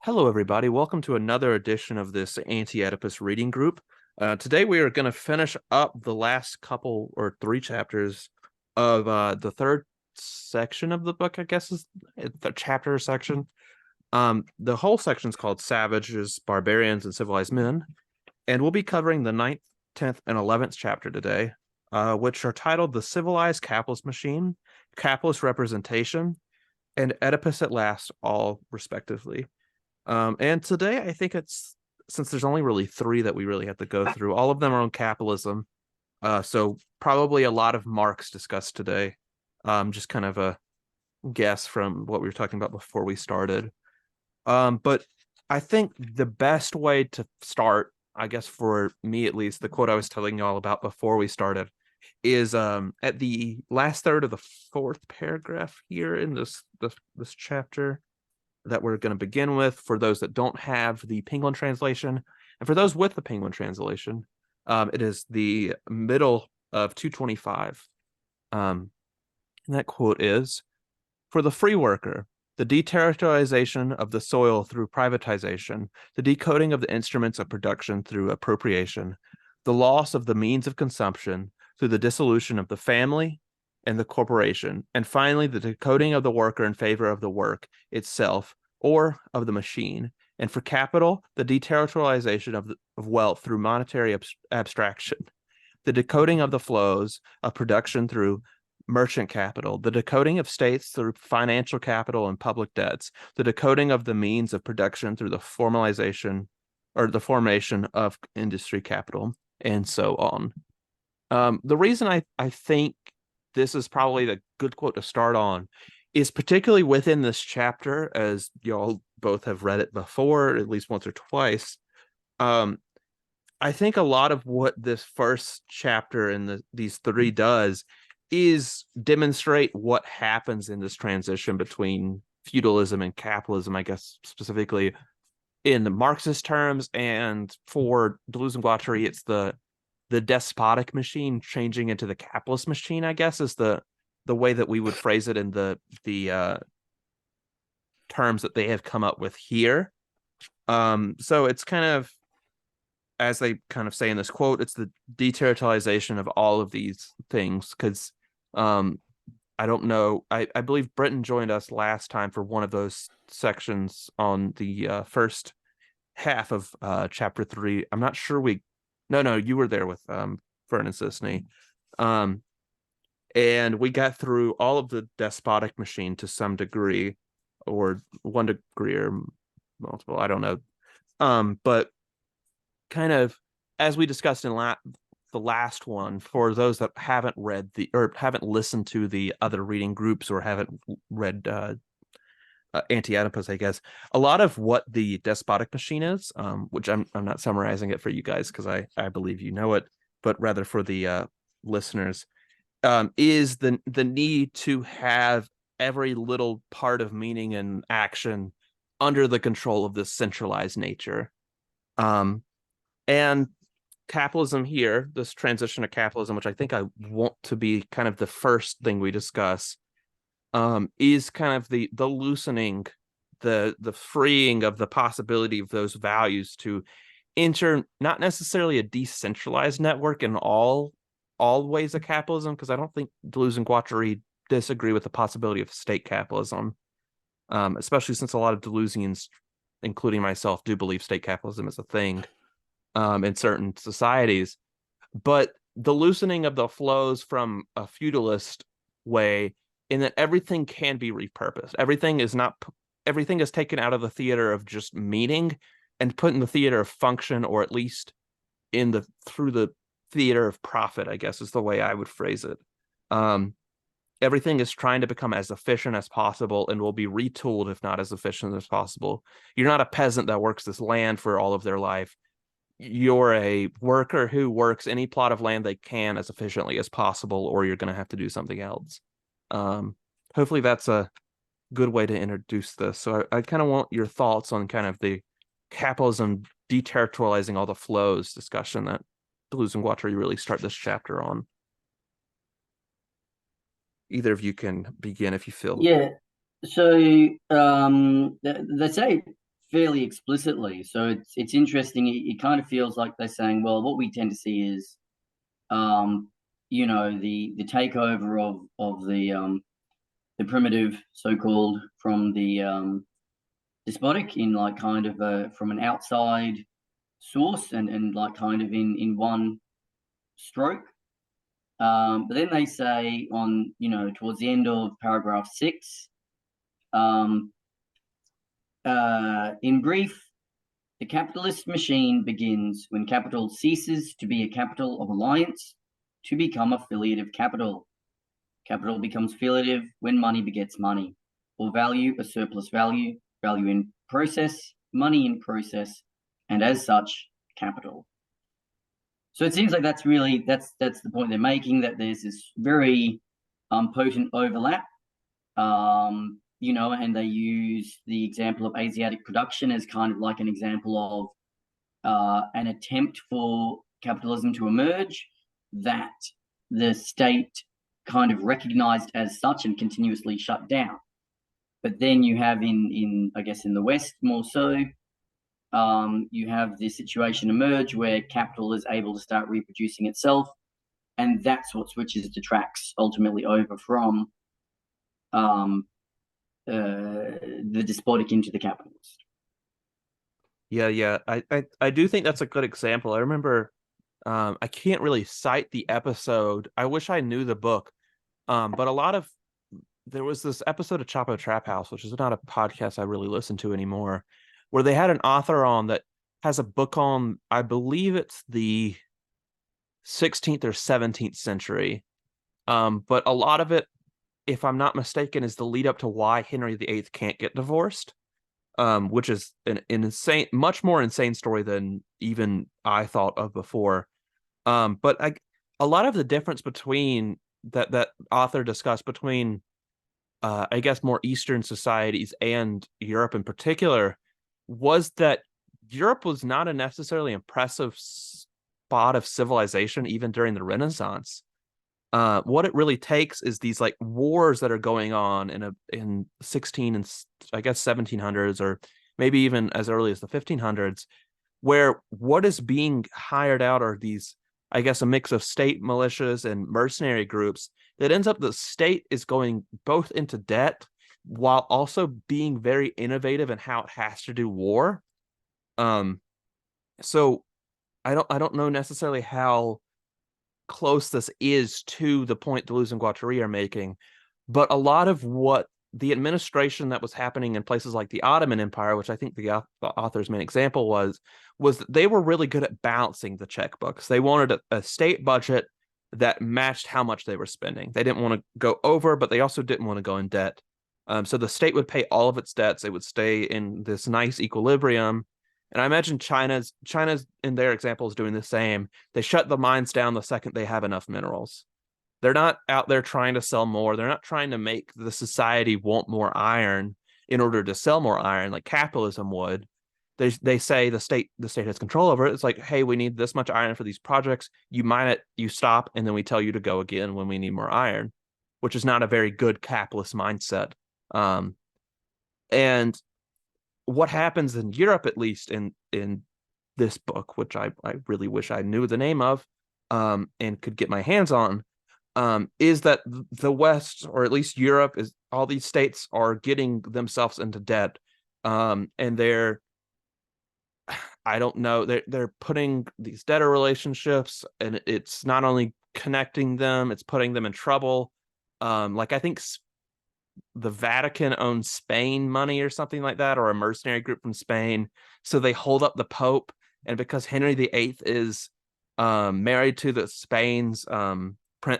Hello, everybody. Welcome to another edition of this Anti-Oedipus reading group. Today, we are going to finish up the last couple or three chapters of the third section of the book, I guess is the chapter section. The whole section is called Savages, Barbarians, and Civilized Men. And we'll be covering the 9th, 10th, and 11th chapter today, which are titled The Civilized Capitalist Machine, Capitalist Representation, and Oedipus at Last, all respectively. And today I think since there's only really three that we really have to go through, all of them are on capitalism. So probably a lot of Marx discussed today. Just kind of a guess from what we were talking about before we started. But I think the best way to start, I guess for me at least, the quote I was telling you all about before we started is at the last third of the fourth paragraph here in this chapter that we're going to begin with, for those that don't have the Penguin translation. And for those with the Penguin translation, it is the middle of 225. And that quote is, "For the free worker, the deterritorialization of the soil through privatization, the decoding of the instruments of production through appropriation, the loss of the means of consumption through the dissolution of the family and the corporation, and finally the decoding of the worker in favor of the work itself or of the machine, and for capital, the deterritorialization of wealth through monetary abstraction, the decoding of the flows of production through merchant capital, the decoding of states through financial capital and public debts, the decoding of the means of production through the formalization or the formation of industry capital, and so on." The reason I think this is probably the good quote to start on is particularly within this chapter, as y'all both have read it before, at least once or twice. I think a lot of what this first chapter in these three does is demonstrate what happens in this transition between feudalism and capitalism, I guess specifically in the Marxist terms, and for Deleuze and Guattari, it's the despotic machine changing into the capitalist machine, I guess, is the way that we would phrase it in the terms that they have come up with here. So it's kind of, as they kind of say in this quote, it's the deterritorialization of all of these things, because I don't know, I believe Britton joined us last time for one of those sections on the first half of chapter 3. I'm not sure no, you were there with Vernon Sisney. And we got through all of the despotic machine to some degree, or one degree or multiple, I don't know. But kind of, as we discussed in the last one, for those that haven't read or haven't listened to the other reading groups or haven't read Anti-Oedipus, I guess, a lot of what the despotic machine is, which I'm not summarizing it for you guys because I believe you know it, but rather for the listeners, is the need to have every little part of meaning and action under the control of this centralized nature. And capitalism here, this transition to capitalism, which I think I want to be kind of the first thing we discuss, is kind of the loosening, the freeing of the possibility of those values to enter not necessarily a decentralized network in all ways of capitalism, because I don't think Deleuze and Guattari disagree with the possibility of state capitalism, especially since a lot of Deleuzians, including myself, do believe state capitalism is a thing in certain societies. But the loosening of the flows from a feudalist way, in that everything can be repurposed. Everything is taken out of the theater of just meaning and put in the theater of function, or at least through the theater of profit, I guess is the way I would phrase it. Everything is trying to become as efficient as possible and will be retooled if not as efficient as possible. You're not a peasant that works this land for all of their life. You're a worker who works any plot of land they can as efficiently as possible, or you're going to have to do something else. Hopefully that's a good way to introduce this. So I kind of want your thoughts on kind of the capitalism deterritorializing all the flows discussion that Deleuze and Guattari really start this chapter on. Either of you can begin if you feel. Yeah. So they say fairly explicitly. So it's interesting. It kind of feels like they're saying, well, what we tend to see is, the takeover of the primitive, so-called, from the despotic, in like kind of from an outside source, and like kind of in one stroke. But then they say towards the end of paragraph 6, in brief, the capitalist machine begins when capital ceases to be a capital of alliance to become affiliative capital. Capital becomes affiliative when money begets money, or value a surplus value, value in process, money in process, and as such, capital. So it seems like that's the point they're making, that there's this very potent overlap, and they use the example of Asiatic production as kind of like an example of an attempt for capitalism to emerge that the state kind of recognized as such and continuously shut down. But then you have in I guess in the West more so, you have the situation emerge where capital is able to start reproducing itself, and that's what switches the tracks ultimately over from the despotic into the capitalist. Yeah. I do think that's a good example. I remember, I can't really cite the episode. I wish I knew the book. But there was this episode of Chapo Trap House, which is not a podcast I really listen to anymore, where they had an author on that has a book on, I believe it's the 16th or 17th century. But a lot of it, if I'm not mistaken, is the lead up to why Henry VIII can't get divorced, which is an insane, much more insane story than even I thought of before. But a lot of the difference between that author discussed between, I guess, more Eastern societies and Europe in particular, was that Europe was not a necessarily impressive spot of civilization even during the Renaissance. What it really takes is these like wars that are going on in 16 and I guess 1700s, or maybe even as early as the 1500s, where what is being hired out are these, I guess, a mix of state militias and mercenary groups that ends up the state is going both into debt while also being very innovative in how it has to do war. So I don't know necessarily how close this is to the point Deleuze and Guattari are making, but a lot of what the administration that was happening in places like the Ottoman Empire, which I think the author's main example was that they were really good at balancing the checkbooks. They wanted a state budget that matched how much they were spending. They didn't want to go over, but they also didn't want to go in debt. So the state would pay all of its debts. It would stay in this nice equilibrium. And I imagine China's in their example is doing the same. They shut the mines down the second they have enough minerals. They're not out there trying to sell more. They're not trying to make the society want more iron in order to sell more iron like capitalism would. They say the state has control over it. It's like, hey, we need this much iron for these projects. You mine it, you stop, and then we tell you to go again when we need more iron, which is not a very good capitalist mindset. And what happens in Europe, at least in this book, which I really wish I knew the name of, and could get my hands on, is that the West, or at least Europe, is all these states are getting themselves into debt, and I don't know, they're putting these debtor relationships, and it's not only connecting them, it's putting them in trouble. Like I think the Vatican owns Spain money or something like that, or a mercenary group from Spain. So they hold up the Pope, and because Henry VIII is married to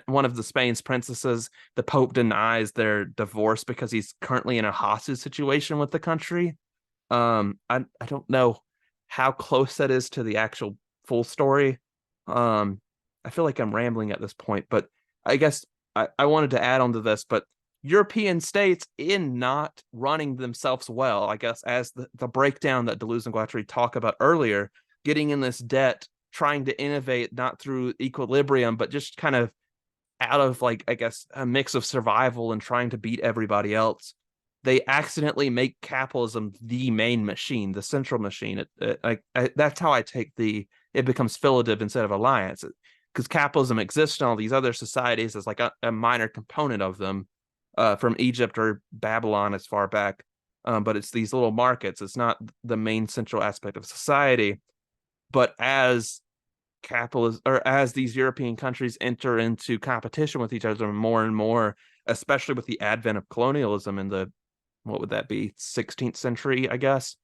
one of the Spain's princesses, the Pope denies their divorce because he's currently in a hostage situation with the country. I don't know how close that is to the actual full story. I feel like I'm rambling at this point, but I guess I wanted to add on to this, but European states, in not running themselves well, I guess, as the breakdown that Deleuze and Guattari talk about earlier, getting in this debt, trying to innovate not through equilibrium, but just kind of out of, like, I guess, a mix of survival and trying to beat everybody else. they accidentally make capitalism the main machine, the central machine. That's how I take it becomes filative instead of alliance, because capitalism exists in all these other societies as like a minor component of them, from Egypt or Babylon as far back. But it's these little markets. It's not the main central aspect of society. But as capitalism, or as these European countries enter into competition with each other more and more, especially with the advent of colonialism in the, what would that be, 16th century, I guess,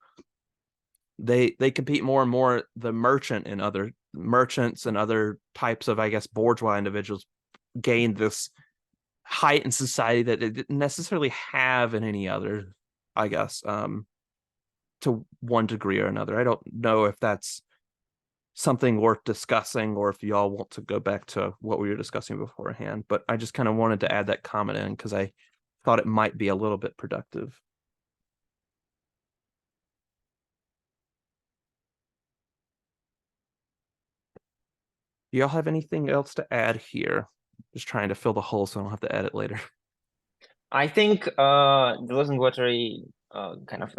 they compete more and more. The merchants and other types of, I guess, bourgeois individuals gain this height in society that it didn't necessarily have in any other, I guess, to one degree or another. I don't know if that's something worth discussing, or if y'all want to go back to what we were discussing beforehand, but I just kind of wanted to add that comment in because I thought it might be a little bit productive. Do y'all have anything else to add here? Just trying to fill the hole so I don't have to edit later. I think Deleuze and Guattari kind of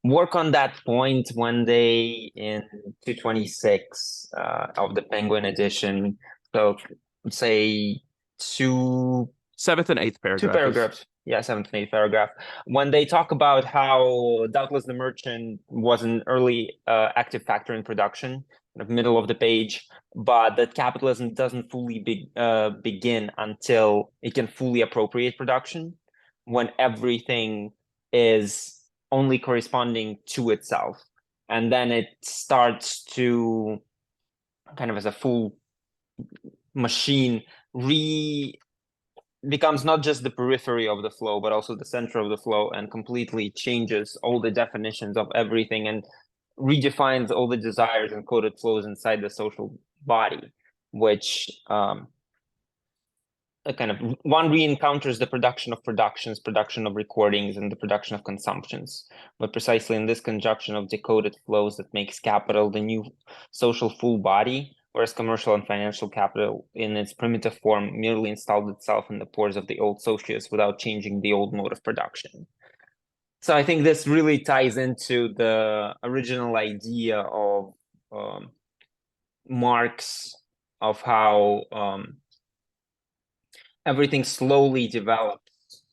work on that point when they, in 226 of the Penguin edition, so say Seventh and eighth paragraph. Two paragraphs. Yeah, seventh and eighth paragraph. When they talk about how doubtless the merchant was an early active factor in production, kind of middle of the page, but that capitalism doesn't fully begin until it can fully appropriate production, when everything is only corresponding to itself. And then it starts to kind of, as a full machine, becomes not just the periphery of the flow, but also the center of the flow, and completely changes all the definitions of everything and redefines all the desires and coded flows inside the social body, which kind of one re-encounters the production of productions, production of recordings, and the production of consumptions. But precisely in this conjunction of decoded flows that makes capital the new social full body, whereas commercial and financial capital in its primitive form merely installed itself in the pores of the old socius without changing the old mode of production. So I think this really ties into the original idea of Marx, of how everything slowly develops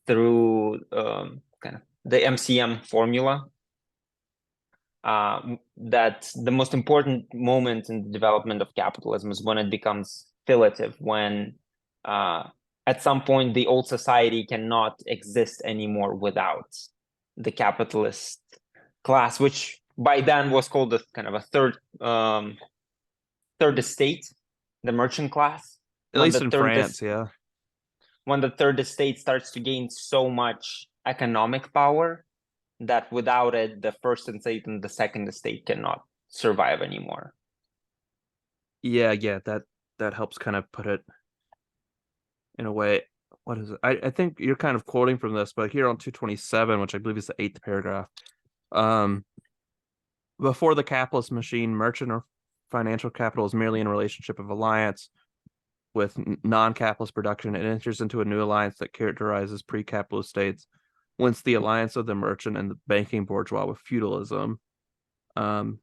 through kind of the MCM formula. That the most important moment in the development of capitalism is when it becomes filative, when at some point the old society cannot exist anymore without the capitalist class, which by then was called a kind of a third estate, the merchant class. At least in France, yeah. When the third estate starts to gain so much economic power that without it, the first estate and the second estate cannot survive anymore. Yeah, that helps kind of put it in a way. What is it? I think you're kind of quoting from this, but here on 227, which I believe is the 8th paragraph, before the capitalist machine, merchant or financial capital is merely in a relationship of alliance with non-capitalist production. It enters into a new alliance that characterizes pre-capitalist states, whence the alliance of the merchant and the banking bourgeois with feudalism. And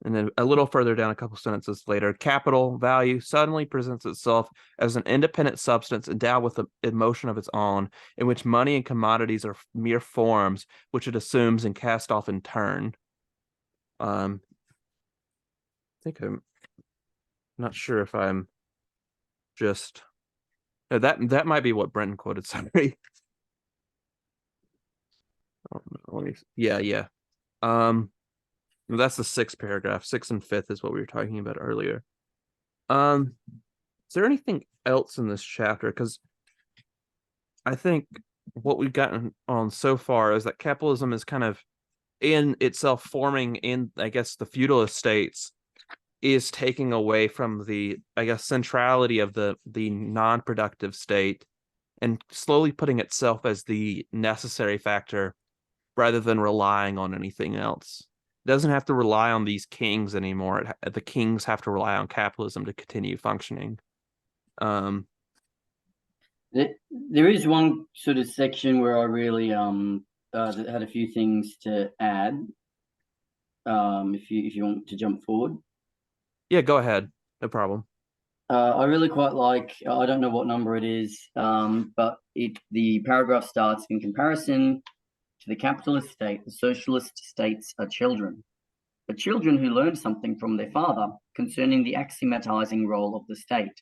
then a little further down, a couple sentences later, capital value suddenly presents itself as an independent substance endowed with an emotion of its own, in which money and commodities are mere forms which it assumes and casts off in turn. I think I'm not sure if I'm just that might be what Brenton quoted. Sorry. Yeah. That's the 6th paragraph. 6th and 5th is what we were talking about earlier. Is there anything else in this chapter? Because I think what we've gotten on so far is that capitalism is kind of in itself forming in, I guess, the feudalist states, is taking away from the, I guess, centrality of the non-productive state and slowly putting itself as the necessary factor rather than relying on anything else. It doesn't have to rely on these kings anymore. The kings have to rely on capitalism to continue functioning. There is one sort of section where I really had a few things to add. If you want to jump forward. Yeah, go ahead. No problem. I really quite like, I don't know what number it is, but the paragraph starts, in comparison to the capitalist state, the socialist states are children, but children who learn something from their father concerning the axiomatizing role of the state.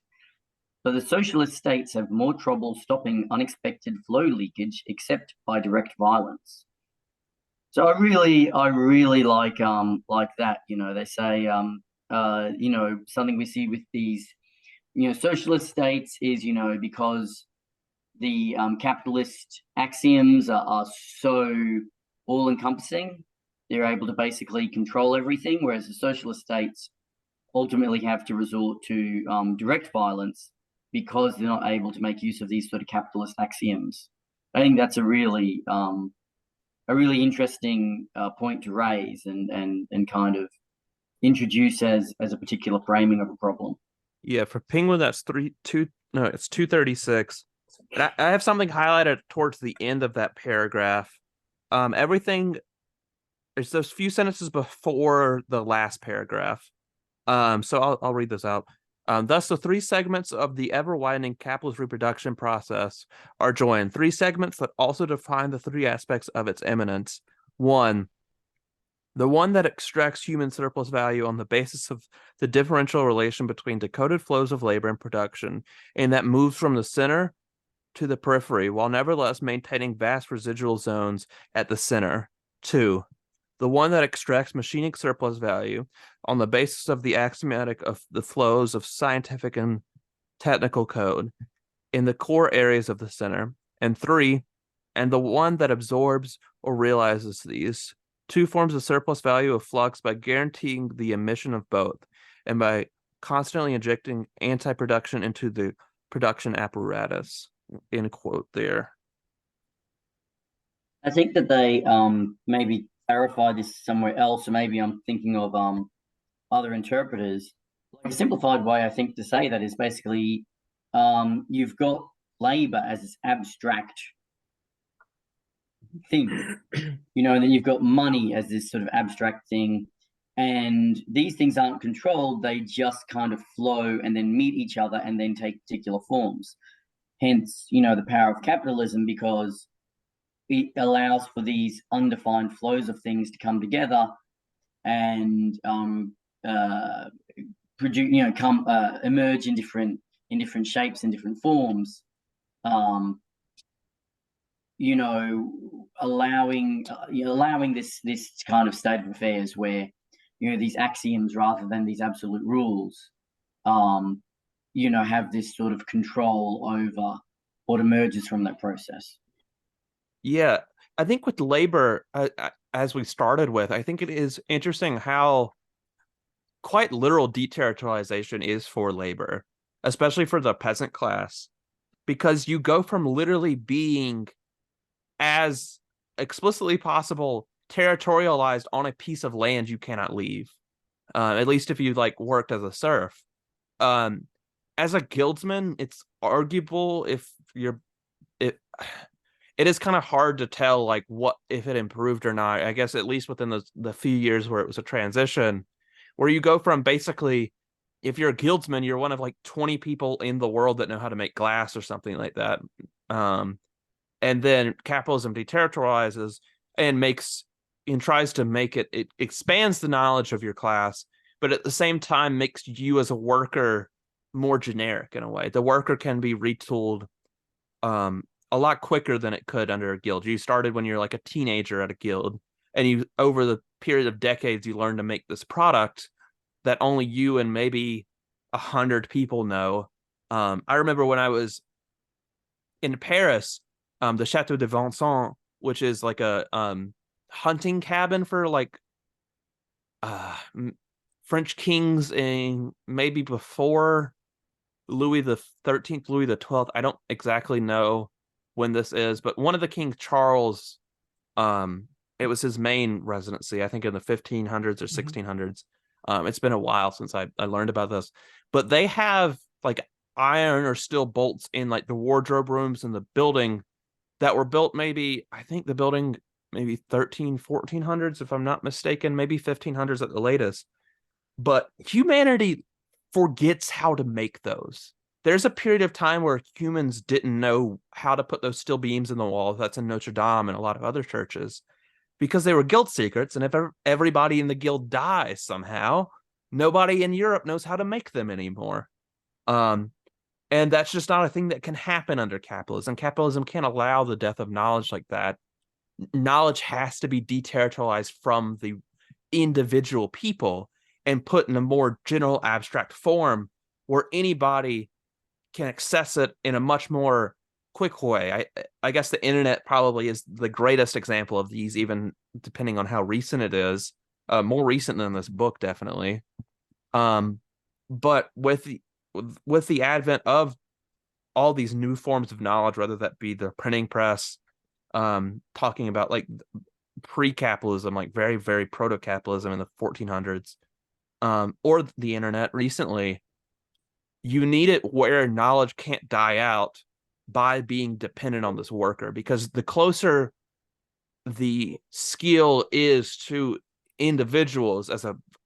So the socialist states have more trouble stopping unexpected flow leakage except by direct violence. So I really like that. You know, they say you know, something we see with these, you know, socialist states is, you know, because the capitalist axioms are so all encompassing, they're able to basically control everything, whereas the socialist states ultimately have to resort to direct violence because they're not able to make use of these sort of capitalist axioms. I think that's a really interesting point to raise and kind of introduce as a particular framing of a problem. Yeah, for Penguin, that's it's 236. And I have something highlighted towards the end of that paragraph. Everything, there's those few sentences before the last paragraph. So I'll read this out. Thus, the three segments of the ever-widening capitalist reproduction process are joined. Three segments that also define the three aspects of its immanence. One, the one that extracts human surplus value on the basis of the differential relation between decoded flows of labor and production, and that moves from the center to the periphery, while nevertheless maintaining vast residual zones at the center. Two, the one that extracts machinic surplus value on the basis of the axiomatic of the flows of scientific and technical code in the core areas of the center. And three, and the one that absorbs or realizes these two forms of surplus value of flux by guaranteeing the emission of both and by constantly injecting anti-production into the production apparatus. End quote there. I think that they maybe clarify this somewhere else, or maybe I'm thinking of other interpreters. Like a simplified way, I think, to say that is basically you've got labor as this abstract thing, you know, and then you've got money as this sort of abstract thing, and these things aren't controlled, they just kind of flow and then meet each other and then take particular forms. Hence, you know, the power of capitalism, because it allows for these undefined flows of things to come together and produce, you know, emerge in different shapes and different forms. You know, allowing this kind of state of affairs where, you know, these axioms rather than these absolute rules, you know, have this sort of control over what emerges from that process. Yeah, I think with labor, as we started with, I think it is interesting how quite literal deterritorialization is for labor, especially for the peasant class, because you go from literally being as explicitly possible territorialized on a piece of land you cannot leave, at least if you like worked as a serf. As a guildsman, it's arguable if it is kind of hard to tell like what if it improved or not. I guess at least within the few years where it was a transition, where you go from basically, if you're a guildsman, you're one of like 20 people in the world that know how to make glass or something like that. And then capitalism deterritorializes and tries to make it expands the knowledge of your class, but at the same time makes you as a worker more generic in a way. The worker can be retooled a lot quicker than it could under a guild. You started when you're like a teenager at a guild, and you over the period of decades you learn to make this product that only you and maybe 100 people know. I remember when I was in Paris, the Chateau de Vincennes, which is like a hunting cabin for like French kings in maybe before Louis the 13th, Louis the 12th. I don't exactly know when this is, but one of the King Charles, it was his main residency, I think in the 1500s or 1600s. It's been a while since I learned about this, but they have like iron or steel bolts in like the wardrobe rooms in the building that were built maybe, I think the building maybe 1400s, if I'm not mistaken, maybe 1500s at the latest. But humanity forgets how to make those. There's a period of time where humans didn't know how to put those steel beams in the wall. That's in Notre Dame and a lot of other churches because they were guild secrets. And if everybody in the guild dies somehow, nobody in Europe knows how to make them anymore. And that's just not a thing that can happen under capitalism. Capitalism can't allow the death of knowledge like that. Knowledge has to be deterritorialized from the individual people and put in a more general abstract form where anybody can access it in a much more quick way. I guess the internet probably is the greatest example of these, even depending on how recent it is. More recent than this book, definitely. But with the advent of all these new forms of knowledge, whether that be the printing press, talking about like pre-capitalism, like very, very proto-capitalism in the 1400s, or the internet recently, you need it where knowledge can't die out by being dependent on this worker, because the closer the skill is to individuals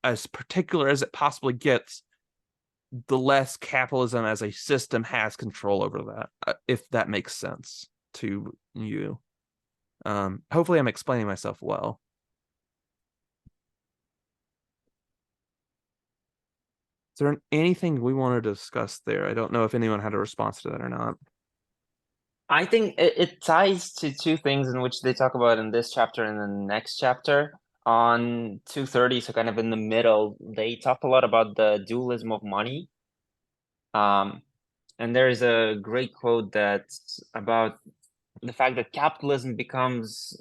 as particular as it possibly gets, the less capitalism as a system has control over that, if that makes sense to you. Hopefully I'm explaining myself well. Is there anything we want to discuss there? I don't know if anyone had a response to that or not. I think it ties to two things in which they talk about in this chapter and the next chapter. On 230, so kind of in the middle, they talk a lot about the dualism of money. And there's a great quote that's about the fact that capitalism becomes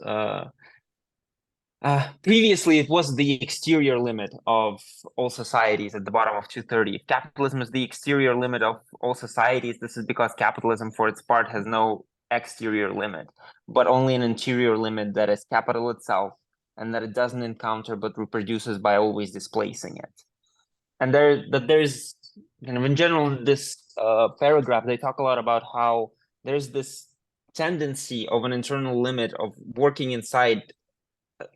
previously it was the exterior limit of all societies at the bottom of 230. If capitalism is the exterior limit of all societies, this is because capitalism for its part has no exterior limit, but only an interior limit that is capital itself, and that it doesn't encounter but reproduces by always displacing it. And there's kind of in general this paragraph, they talk a lot about how there's this tendency of an internal limit of working inside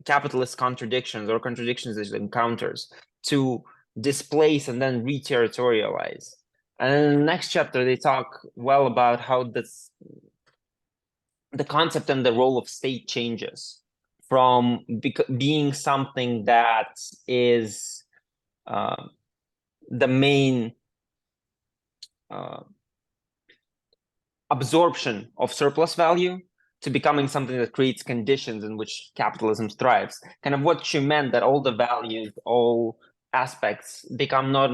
capitalist contradictions or contradictions it encounters to displace and then re-territorialize. And in the next chapter, they talk well about how the concept and the role of state changes from being something that is the main absorption of surplus value to becoming something that creates conditions in which capitalism thrives. Kind of what she meant, that all the values, all aspects become not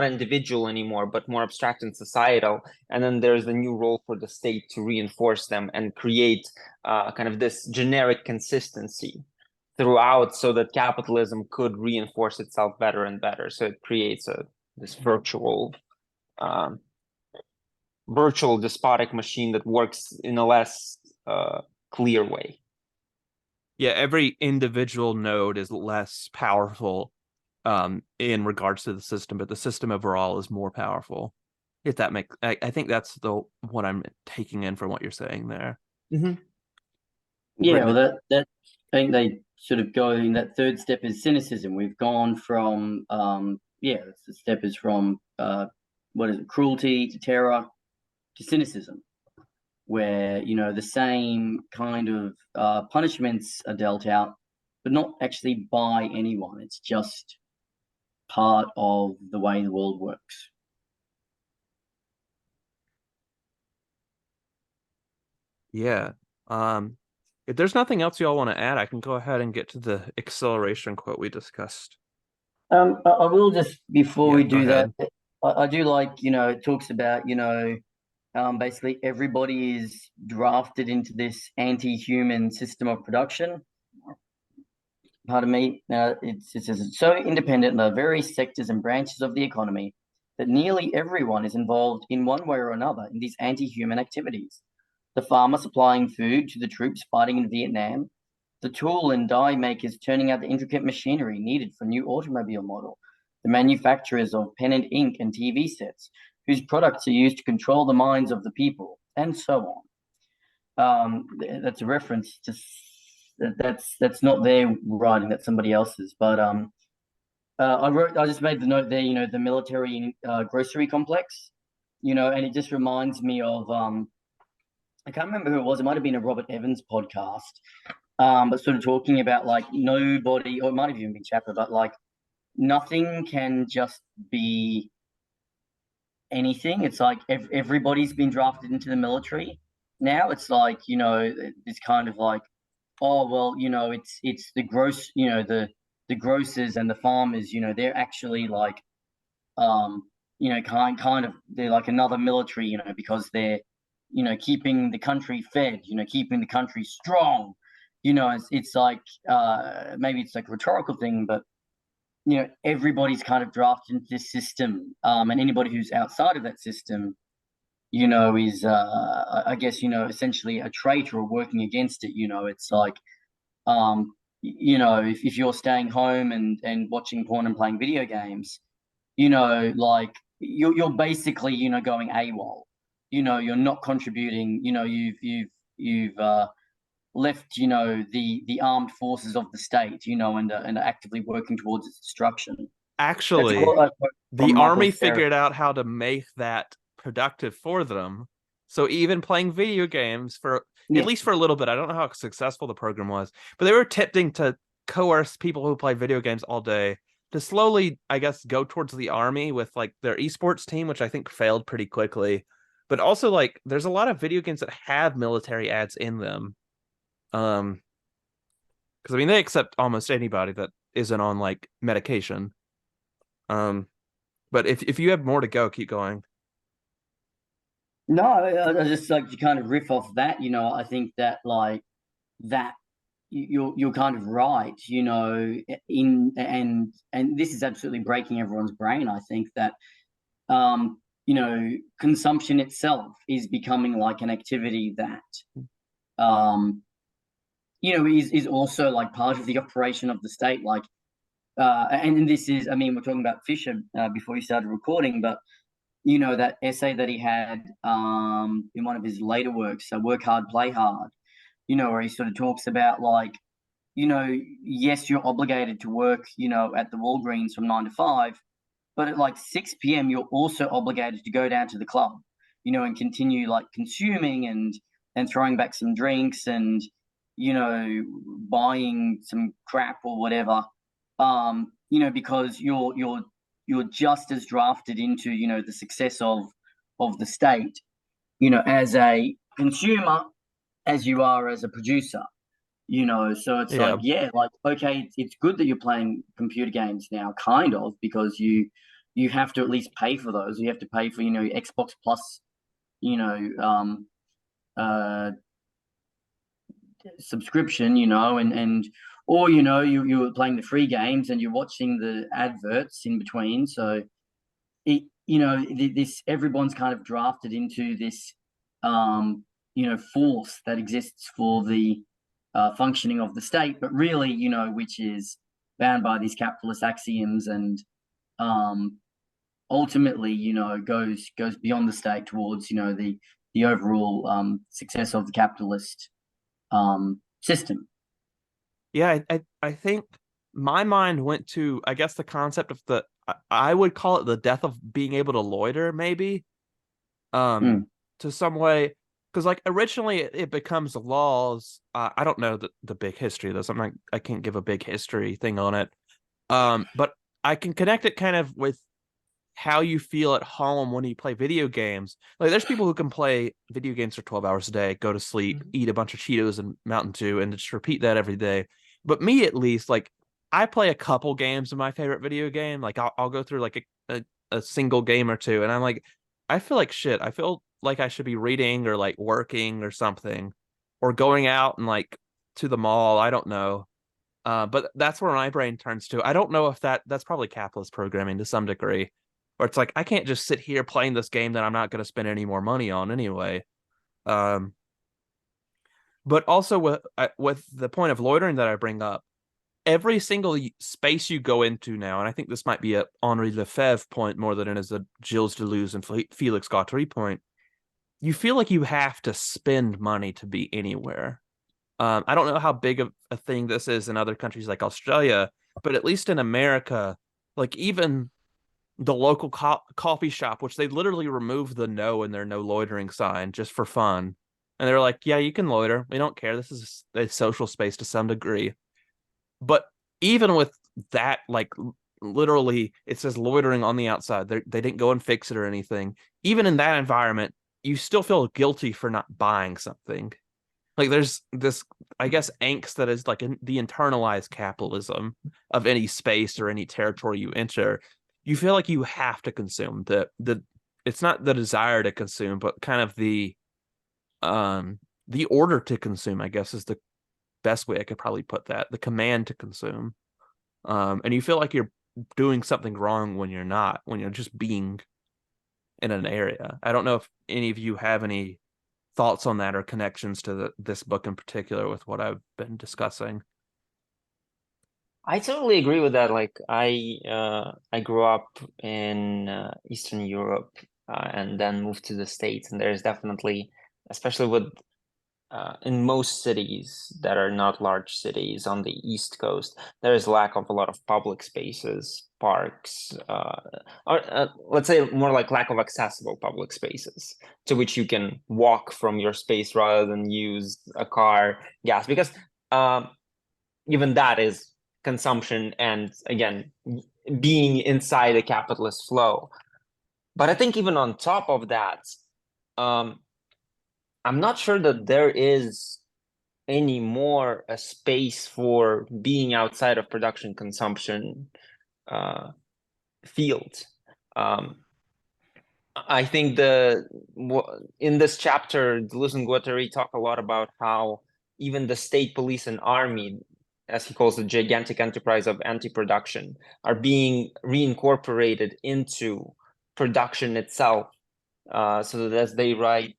individual anymore, but more abstract and societal. And then there's the new role for the state to reinforce them and create kind of this generic consistency throughout, so that capitalism could reinforce itself better and better. So it creates this virtual despotic machine that works in a less clear way. Yeah, every individual node is less powerful in regards to the system, but the system overall is more powerful. If that makes, I think that's what I'm taking in from what you're saying there. Mm-hmm. Yeah, well, that I think they sort of go in that third step is cynicism. We've gone from the step is from cruelty to terror to cynicism, where the same kind of punishments are dealt out, but not actually by anyone. It's just part of the way the world works. Yeah. If there's nothing else y'all want to add, I can go ahead and get to the acceleration quote we discussed. I will just, before we do that, I do like, it talks about, basically everybody is drafted into this anti-human system of production. Pardon me. It says it's so independent in the various sectors and branches of the economy that nearly everyone is involved in one way or another in these anti-human activities. The farmer supplying food to the troops fighting in Vietnam, the tool and die makers turning out the intricate machinery needed for a new automobile model, the manufacturers of pen and ink and TV sets, whose products are used to control the minds of the people, and so on. That's a reference to that's not their writing, that's somebody else's. But I just made the note there, the military grocery complex, and it just reminds me of I can't remember who it was. It might have been a Robert Evans podcast, but sort of talking about like nobody, or it might have even been Chapter, but like nothing can just be anything. It's like everybody's been drafted into the military now. It's like, it's kind of like, oh well, it's the gross, the grocers and the farmers, they're actually like kind of they're like another military, because they're keeping the country fed, keeping the country strong. It's like maybe it's like a rhetorical thing, but everybody's kind of drafted into this system, and anybody who's outside of that system, is I guess essentially a traitor or working against it. It's like if you're staying home and watching porn and playing video games, like you're basically going AWOL. You're not contributing. You've left the armed forces of the state, and are actively working towards its destruction. Actually, the army figured out how to make that productive for them. So even playing video games for at least for a little bit, I don't know how successful the program was, but they were attempting to coerce people who play video games all day to slowly, I guess, go towards the army with like their esports team, which I think failed pretty quickly. But also, like, there's a lot of video games that have military ads in them. Because I mean, they accept almost anybody that isn't on like medication. But if you have more to go, keep going. No, I just like to kind of riff off that. I think that like that you're kind of right. And this is absolutely breaking everyone's brain. I think that consumption itself is becoming like an activity that is also like part of the operation of the state. Like, and this is, I mean, we're talking about Fisher before you started recording, but that essay that he had in one of his later works, Work Hard, Play Hard, where he sort of talks about like, yes, you're obligated to work, at the Walgreens from 9 to 5, but at like 6 p.m. you're also obligated to go down to the club, and continue like consuming and throwing back some drinks and buying some crap or whatever, because you're just as drafted into the success of the state, as a consumer as you are as a producer. So it's like, like, okay, it's good that you're playing computer games now, kind of, because you have to at least pay for those. You have to pay for Xbox Plus, subscription, or you're playing the free games and you're watching the adverts in between. So this everyone's kind of drafted into this force that exists for the functioning of the state, but really which is bound by these capitalist axioms and ultimately goes beyond the state towards the overall success of the capitalist system. Yeah, I think my mind went to, I guess, the concept of I would call it the death of being able to loiter, maybe, to some way, because like originally it becomes laws. I don't know the big history of this. I can't give a big history thing on it. But I can connect it kind of with how you feel at home when you play video games. Like there's people who can play video games for 12 hours a day, go to sleep, eat a bunch of Cheetos and Mountain Dew, and just repeat that every day. But me, at least, like I play a couple games of my favorite video game. Like I'll go through like a single game or two, and I'm like, I feel like shit. I feel like I should be reading or like working or something, or going out and like to the mall. I don't know. But that's where my brain turns to. I don't know if that's probably capitalist programming to some degree. Or it's like, I can't just sit here playing this game that I'm not going to spend any more money on anyway. But also with the point of loitering that I bring up, every single space you go into now, and I think this might be a Henri Lefebvre point more than it is a Gilles Deleuze and Felix Guattari point, you feel like you have to spend money to be anywhere. I don't know how big of a thing this is in other countries like Australia, but at least in America, like even the local coffee shop, which they literally removed the no in their no loitering sign just for fun. And they're like, yeah, you can loiter. We don't care. This is a social space to some degree. But even with that, like literally, it says loitering on the outside. They didn't go and fix it or anything. Even in that environment, you still feel guilty for not buying something. Like there's this, I guess, angst that is like the internalized capitalism of any space or any territory you enter. You feel like you have to consume. It's not the desire to consume, but kind of the order to consume, I guess, is the best way I could probably put that. The command to consume. And you feel like you're doing something wrong when you're not, when you're just being in an area. I don't know if any of you have any thoughts on that or connections to this book in particular with what I've been discussing. I totally agree with that. Like I grew up in Eastern Europe and then moved to the States, and there's definitely, especially with in most cities that are not large cities on the East Coast, there is lack of a lot of public spaces, parks, or let's say more like lack of accessible public spaces to which you can walk from your space rather than use a car, gas, because even that is consumption and, again, being inside a capitalist flow. But I think even on top of that, I'm not sure that there is anymore a space for being outside of production consumption field. I think in this chapter, Deleuze and Guattari talk a lot about how even the state, police, and army, as he calls the gigantic enterprise of anti-production, are being reincorporated into production itself. So that as they write,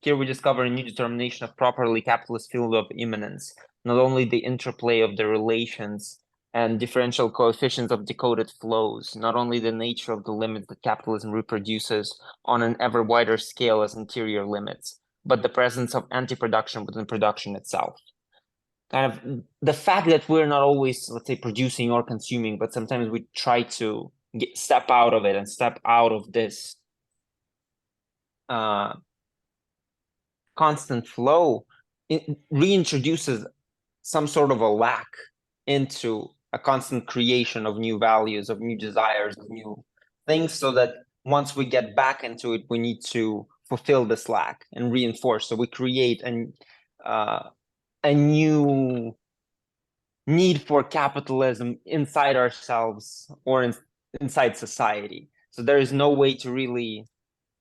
here we discover a new determination of properly capitalist field of immanence, not only the interplay of the relations and differential coefficients of decoded flows, not only the nature of the limits that capitalism reproduces on an ever wider scale as interior limits, but the presence of anti-production within production itself. Kind of the fact that we're not always, let's say, producing or consuming, but sometimes we try to step out of it and step out of this constant flow, it reintroduces some sort of a lack into a constant creation of new values, of new desires, of new things, so that once we get back into it, we need to fulfill this lack and reinforce. So we create a new need for capitalism inside ourselves or inside society. So there is no way to really,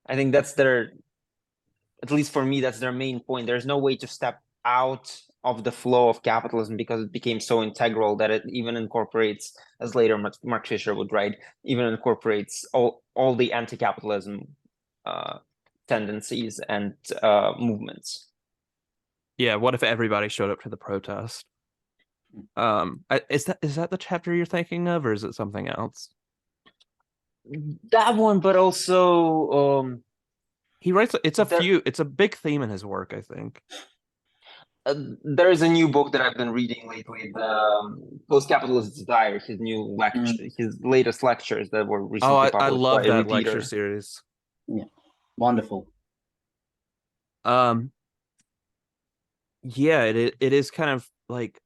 I think that's at least for me, that's their main point. There's no way to step out of the flow of capitalism because it became so integral that it even incorporates, as later Mark Fisher would write, even incorporates all the anti-capitalism tendencies and movements. Yeah, what if everybody showed up to the protest? Is that the chapter you're thinking of, or is it something else? That one, but also he writes. It's a big theme in his work, I think. There is a new book that I've been reading lately, the Post-Capitalist Desire, his new lecture, his latest lectures that were recently published. I love that Repeater. lecture series. Yeah, wonderful. Yeah, it is kind of like,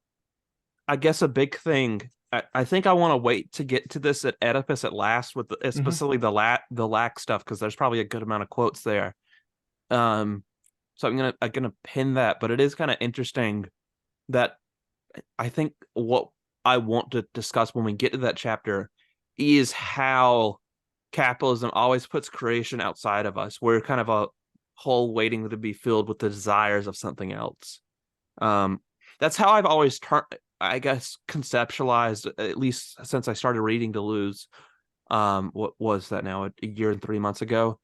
I guess, a big thing. I think I want to wait to get to this at Oedipus at last, with especially the lack stuff, because there's probably a good amount of quotes there. So I'm gonna pin that, but it is kind of interesting that I think what I want to discuss when we get to that chapter is how capitalism always puts creation outside of us. We're kind of a hole waiting to be filled with the desires of something else. That's how I've always I guess, conceptualized, at least since I started reading Deleuze. What was that now? A year and 3 months ago.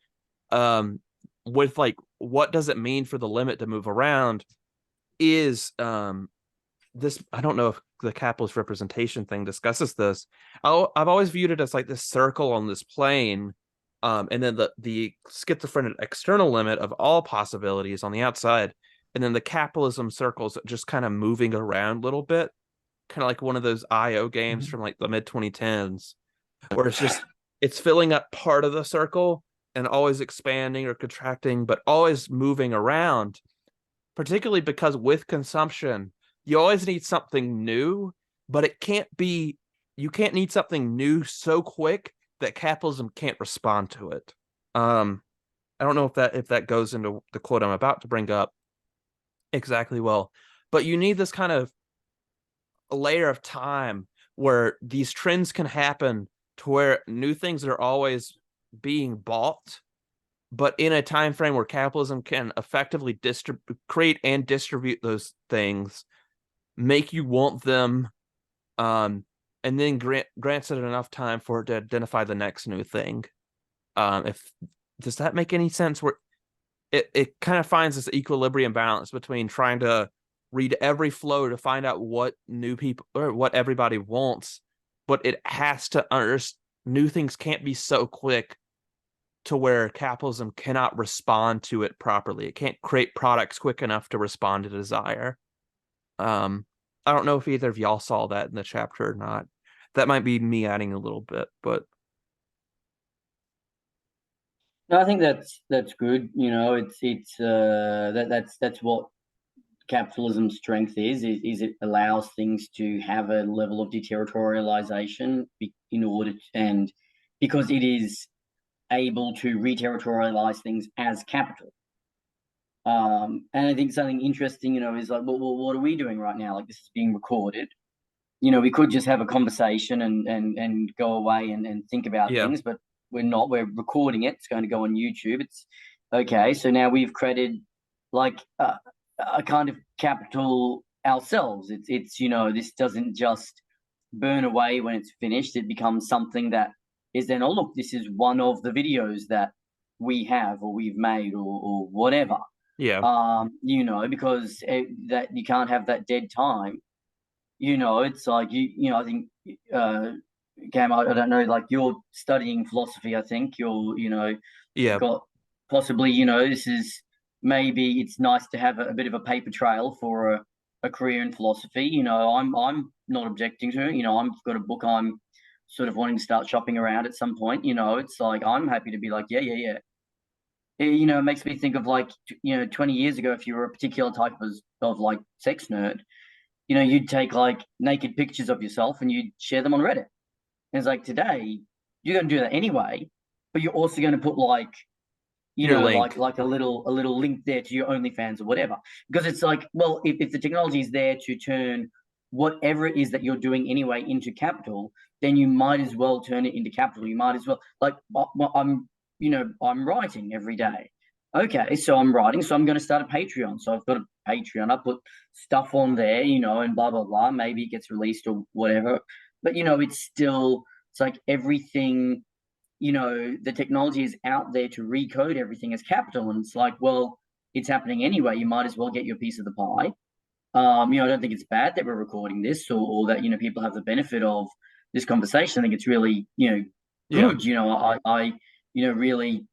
With like, what does it mean for the limit to move around? Is this? I don't know if the capitalist representation thing discusses this. I've always viewed it as like this circle on this plane, and then the schizophrenic external limit of all possibilities on the outside, and then the capitalism circles just kind of moving around a little bit, kind of like one of those IO games from like the mid 2010s, where it's filling up part of the circle and always expanding or contracting, but always moving around. Particularly because with consumption, you always need something new, but you can't need something new so quick that capitalism can't respond to it. I don't know if that goes into the quote I'm about to bring up exactly well, but you need this kind of a layer of time where these trends can happen to where new things are always being bought, but in a time frame where capitalism can effectively create and distribute those things, make you want them, and then grants it enough time for it to identify the next new thing. If does that make any sense? Where it kind of finds this equilibrium balance between trying to read every flow to find out what new people or what everybody wants, but it has to new things can't be so quick to where capitalism cannot respond to it properly. It can't create products quick enough to respond to desire. I don't know if either of y'all saw that in the chapter or not. That might be me adding a little bit, but No, I think that's good. That's what capitalism's strength is it allows things to have a level of deterritorialization in order and because it is able to reterritorialize things as capital. And I think something interesting, is like, well, what are we doing right now? Like this is being recorded. We could just have a conversation and go away and think about things, but we're not. We're recording it. It's going to go on YouTube. It's okay. So now we've created like a kind of capital ourselves. It's this doesn't just burn away when it's finished. It becomes something that is then, oh, look, this is one of the videos that we have or we've made or whatever. Yeah. Because that you can't have that dead time. It's like, I think, Cam, I don't know, like you're studying philosophy, I think Yeah. got possibly, this is maybe it's nice to have a bit of a paper trail for a career in philosophy. I'm not objecting to it. I've got a book I'm sort of wanting to start shopping around at some point. It's like I'm happy to be like, yeah. It makes me think of like 20 years ago, if you were a particular type of like sex nerd, you'd take like naked pictures of yourself and you'd share them on Reddit. And it's like today you're going to do that anyway, but you're also going to put like like a little link there to your OnlyFans or whatever, because it's like, well, if the technology is there to turn whatever it is that you're doing anyway into capital, then you might as well turn it into capital. You might as well, like, I'm writing every day. Okay, so I'm writing, so I'm going to start a Patreon. So I've got a Patreon. I put stuff on there, and blah blah blah. Maybe it gets released or whatever, but it's like everything. The technology is out there to recode everything as capital, and it's like, well, it's happening anyway. You might as well get your piece of the pie. I don't think it's bad that we're recording this or that people have the benefit of this conversation. I think it's really good. I really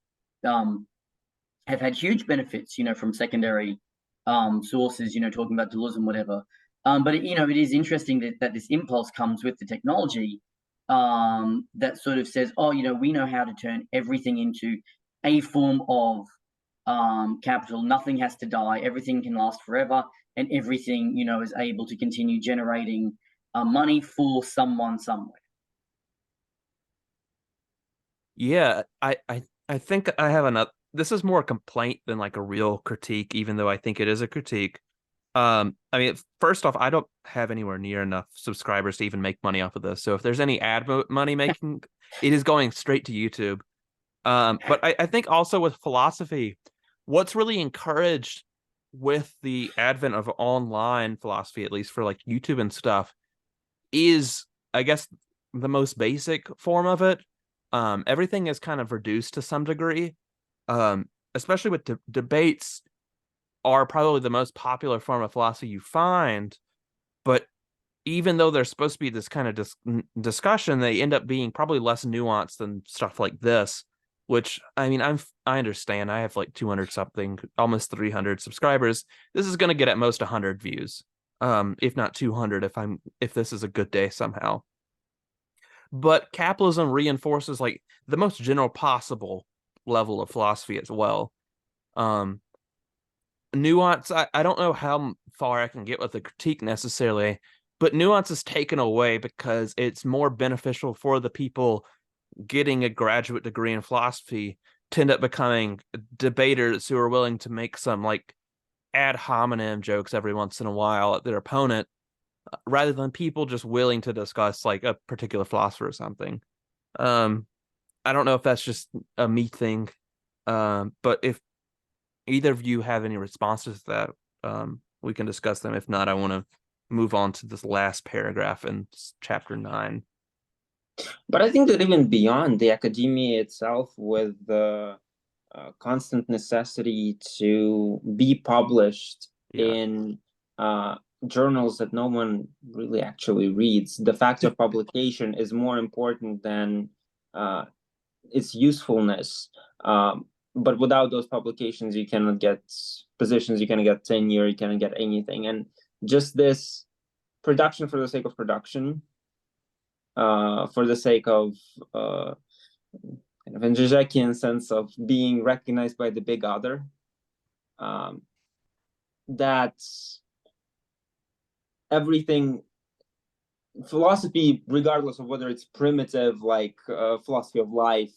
have had huge benefits from secondary sources. Talking about Deleuze and whatever. But it is interesting that this impulse comes with the technology. That sort of says, oh, we know how to turn everything into a form of capital. Nothing has to die. Everything can last forever, and everything is able to continue generating money for someone somewhere. Yeah, I think I have another. This is more a complaint than like a real critique, even though I think it is a critique. I mean, first off, I don't have anywhere near enough subscribers to even make money off of this. So if there's any ad money making, it is going straight to YouTube. But I think also with philosophy, what's really encouraged with the advent of online philosophy, at least for like YouTube and stuff, is, I guess, the most basic form of it. Everything is kind of reduced to some degree, especially with debates are probably the most popular form of philosophy you find, but even though there's supposed to be this kind of discussion, they end up being probably less nuanced than stuff like this, which, I mean, I understand. I have like 200 something, almost 300 subscribers. This is going to get at most 100 views, if not 200 if this is a good day somehow. But capitalism reinforces like the most general possible level of philosophy as well. Nuance, I don't know how far I can get with the critique necessarily, but nuance is taken away because it's more beneficial for the people getting a graduate degree in philosophy to end up becoming debaters who are willing to make some like ad hominem jokes every once in a while at their opponent, rather than people just willing to discuss like a particular philosopher or something. I don't know if that's just a me thing, but if either of you have any responses to that, we can discuss them. If not, I want to move on to this last paragraph in chapter 9. But I think that even beyond the academia itself, with the constant necessity to be published in journals that no one really actually reads, the fact of publication is more important than its usefulness. But without those publications, you cannot get positions, you cannot get tenure, you cannot get anything. And just this production for the sake of production, for the sake of kind of in Zizek'ian sense of being recognized by the big other, that everything, philosophy, regardless of whether it's primitive, like philosophy of life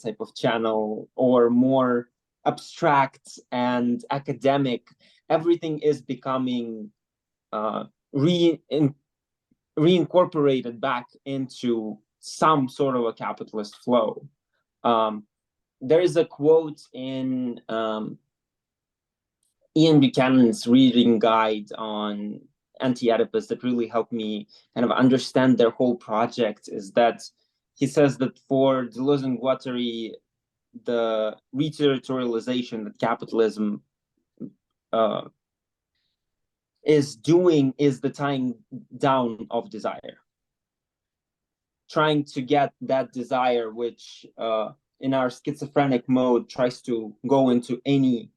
type of channel, or more abstract and academic, everything is becoming reincorporated back into some sort of a capitalist flow. There is a quote in Ian Buchanan's reading guide on Anti-Oedipus that really helped me kind of understand their whole project, is that he says that for Deleuze and Guattari, the reterritorialization that capitalism is doing is the tying down of desire. Trying to get that desire, which in our schizophrenic mode tries to go into any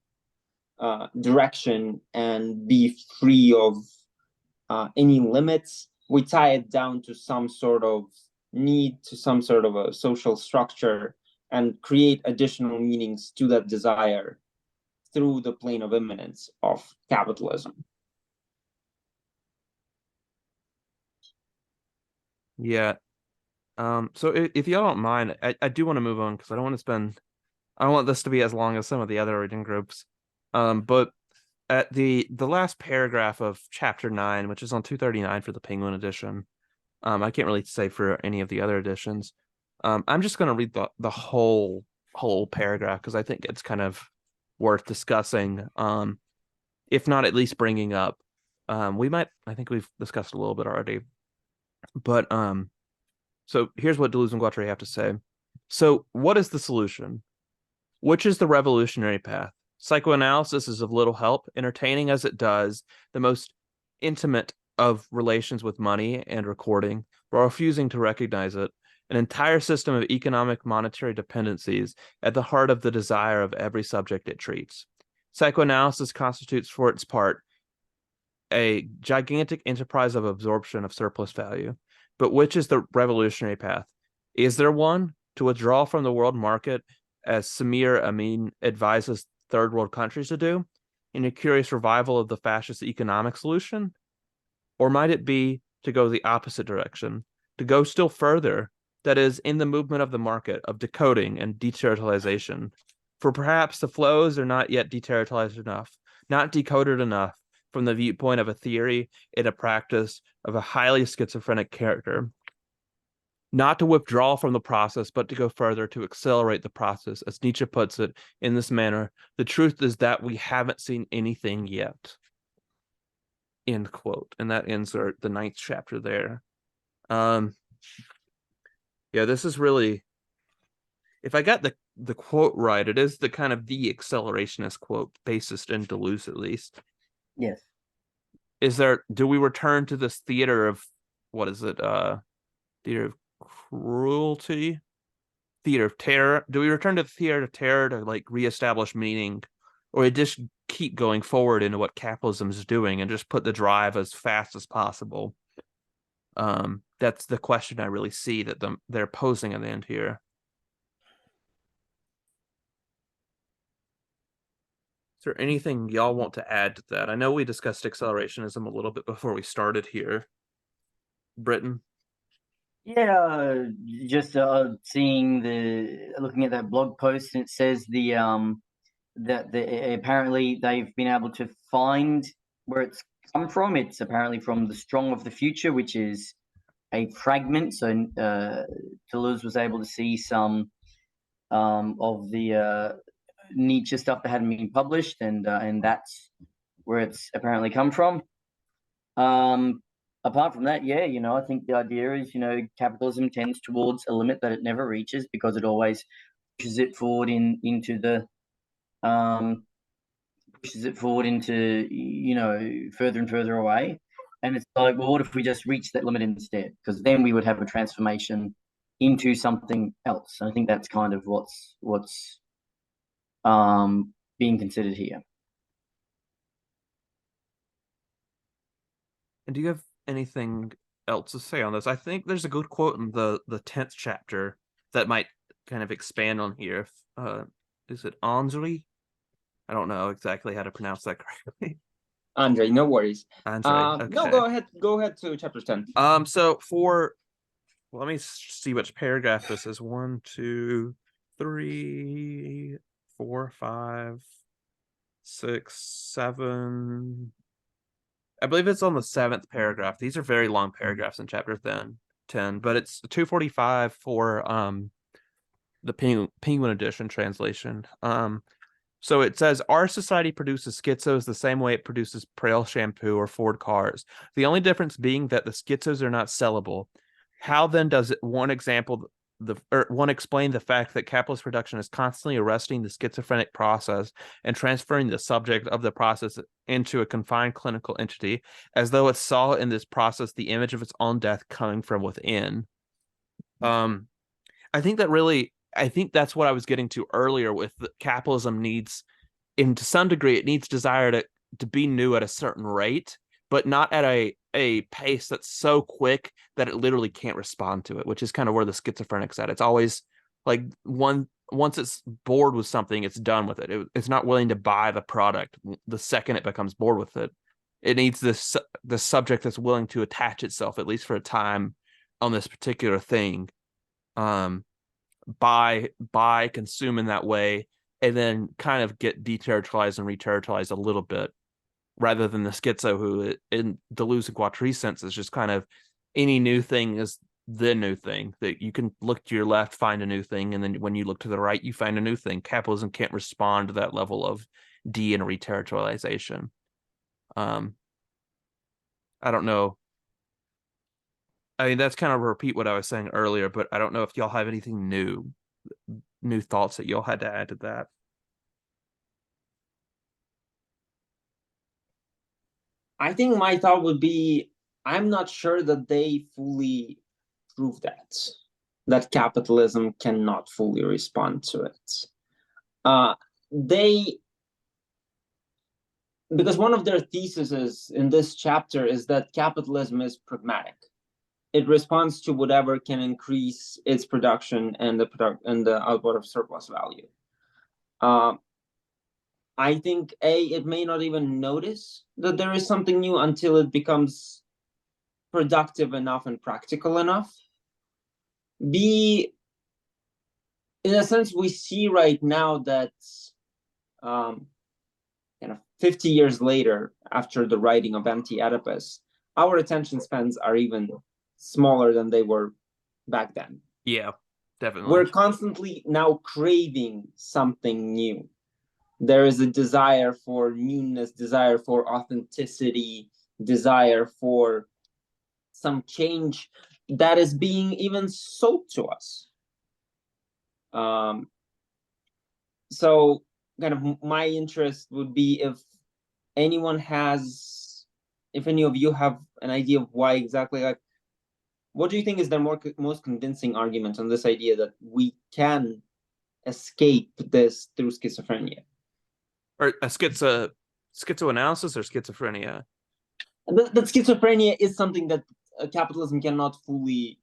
direction and be free of any limits, we tie it down to some sort of need, to some sort of a social structure, and create additional meanings to that desire through the plane of immanence of capitalism. Yeah. So if y'all don't mind, I do want to move on because I don't want this to be as long as some of the other reading groups. But at the last paragraph of chapter 9, which is on 239 for the Penguin edition, I can't really say for any of the other editions. I'm just going to read the whole paragraph because I think it's kind of worth discussing. If not at least bringing up. I think we've discussed a little bit already. But so here's what Deleuze and Guattari have to say. So what is the solution? Which is the revolutionary path? Psychoanalysis is of little help, entertaining as it does the most intimate of relations with money and recording, while refusing to recognize it, an entire system of economic monetary dependencies at the heart of the desire of every subject it treats. Psychoanalysis constitutes for its part a gigantic enterprise of absorption of surplus value. But which is the revolutionary path? Is there one? To withdraw from the world market, as Samir Amin advises third world countries to do, in a curious revival of the fascist economic solution? Or might it be to go the opposite direction, to go still further, that is, in the movement of the market, of decoding and deterritorialization? For perhaps the flows are not yet deterritorialized enough, not decoded enough from the viewpoint of a theory and a practice of a highly schizophrenic character. Not to withdraw from the process, but to go further, to accelerate the process. As Nietzsche puts it in this manner, the truth is that we haven't seen anything yet. End quote. And that ends the 9th chapter there. Yeah, this is really, if I got the quote right, it is the kind of the accelerationist quote, based in Deleuze at least. Yes. do we return to this theater of, what is it? Theater of cruelty? Theater of terror? Do we return to the theater of terror to like reestablish meaning? Or just keep going forward into what capitalism is doing and just put the drive as fast as possible? That's the question I really see that they're posing at the end here. Is there anything y'all want to add to that? I know we discussed accelerationism a little bit before we started here. Britain? Yeah, just looking at that blog post, and it says that apparently they've been able to find where it's come from. It's apparently from The Strong of the Future, which is a fragment. So Deleuze was able to see some of the Nietzsche stuff that hadn't been published, and that's where it's apparently come from. Apart from that, yeah, I think the idea is, capitalism tends towards a limit that it never reaches because it always pushes it forward into further and further away. And it's like, well, what if we just reach that limit instead? Because then we would have a transformation into something else. And I think that's kind of what's being considered here. And do you have anything else to say on this? I think there's a good quote in the 10th chapter that might kind of expand on here. Is it Andre? I don't know exactly how to pronounce that correctly. Andre, no worries. Andre, okay. No, go ahead to chapter 10. So let me see which paragraph this is. 1, 2, 3, 4, 5, 6, 7. I believe it's on the 7th paragraph. These are very long paragraphs in chapter 10, but it's 245 for the Penguin edition translation. So it says, our society produces schizos the same way it produces Prel shampoo or Ford cars. The only difference being that the schizos are not sellable. How then does one explain the fact that capitalist production is constantly arresting the schizophrenic process and transferring the subject of the process into a confined clinical entity, as though it saw in this process the image of its own death coming from within? I think that's what I was getting to earlier with capitalism needs, and to some degree, it needs desire to be new at a certain rate, but not at a pace that's so quick that it literally can't respond to it, which is kind of where the schizophrenic's at. It's always like once it's bored with something, it's done with it. It's not willing to buy the product the second it becomes bored with it. It needs the subject that's willing to attach itself, at least for a time, on this particular thing. By consuming that way, and then kind of get deterritorialized and reterritorialized a little bit, rather than the schizo who, in Deleuze and Guattari sense, is just kind of any new thing is the new thing, that you can look to your left, find a new thing, and then when you look to the right, you find a new thing. Capitalism can't respond to that level of de and reterritorialization. I don't know. I mean, that's kind of repeat what I was saying earlier, but I don't know if y'all have anything new thoughts that y'all had to add to that. I think my thought would be, I'm not sure that they fully prove that capitalism cannot fully respond to it. Because one of their theses in this chapter is that capitalism is pragmatic. It responds to whatever can increase its production and the output of surplus value. I think it may not even notice that there is something new until it becomes productive enough and practical enough. B, in a sense, we see right now that 50 years later, after the writing of Anti-Oedipus, our attention spans are even smaller than they were back then. Yeah, definitely. We're constantly now craving something new. There is a desire for newness, desire for authenticity, desire for some change that is being even sold to us. So kind of my interest would be if anyone has if any of you have an idea of why exactly, like, what do you think is the most convincing argument on this idea that we can escape this through schizophrenia? Or a schizoanalysis or schizophrenia? That schizophrenia is something that capitalism cannot fully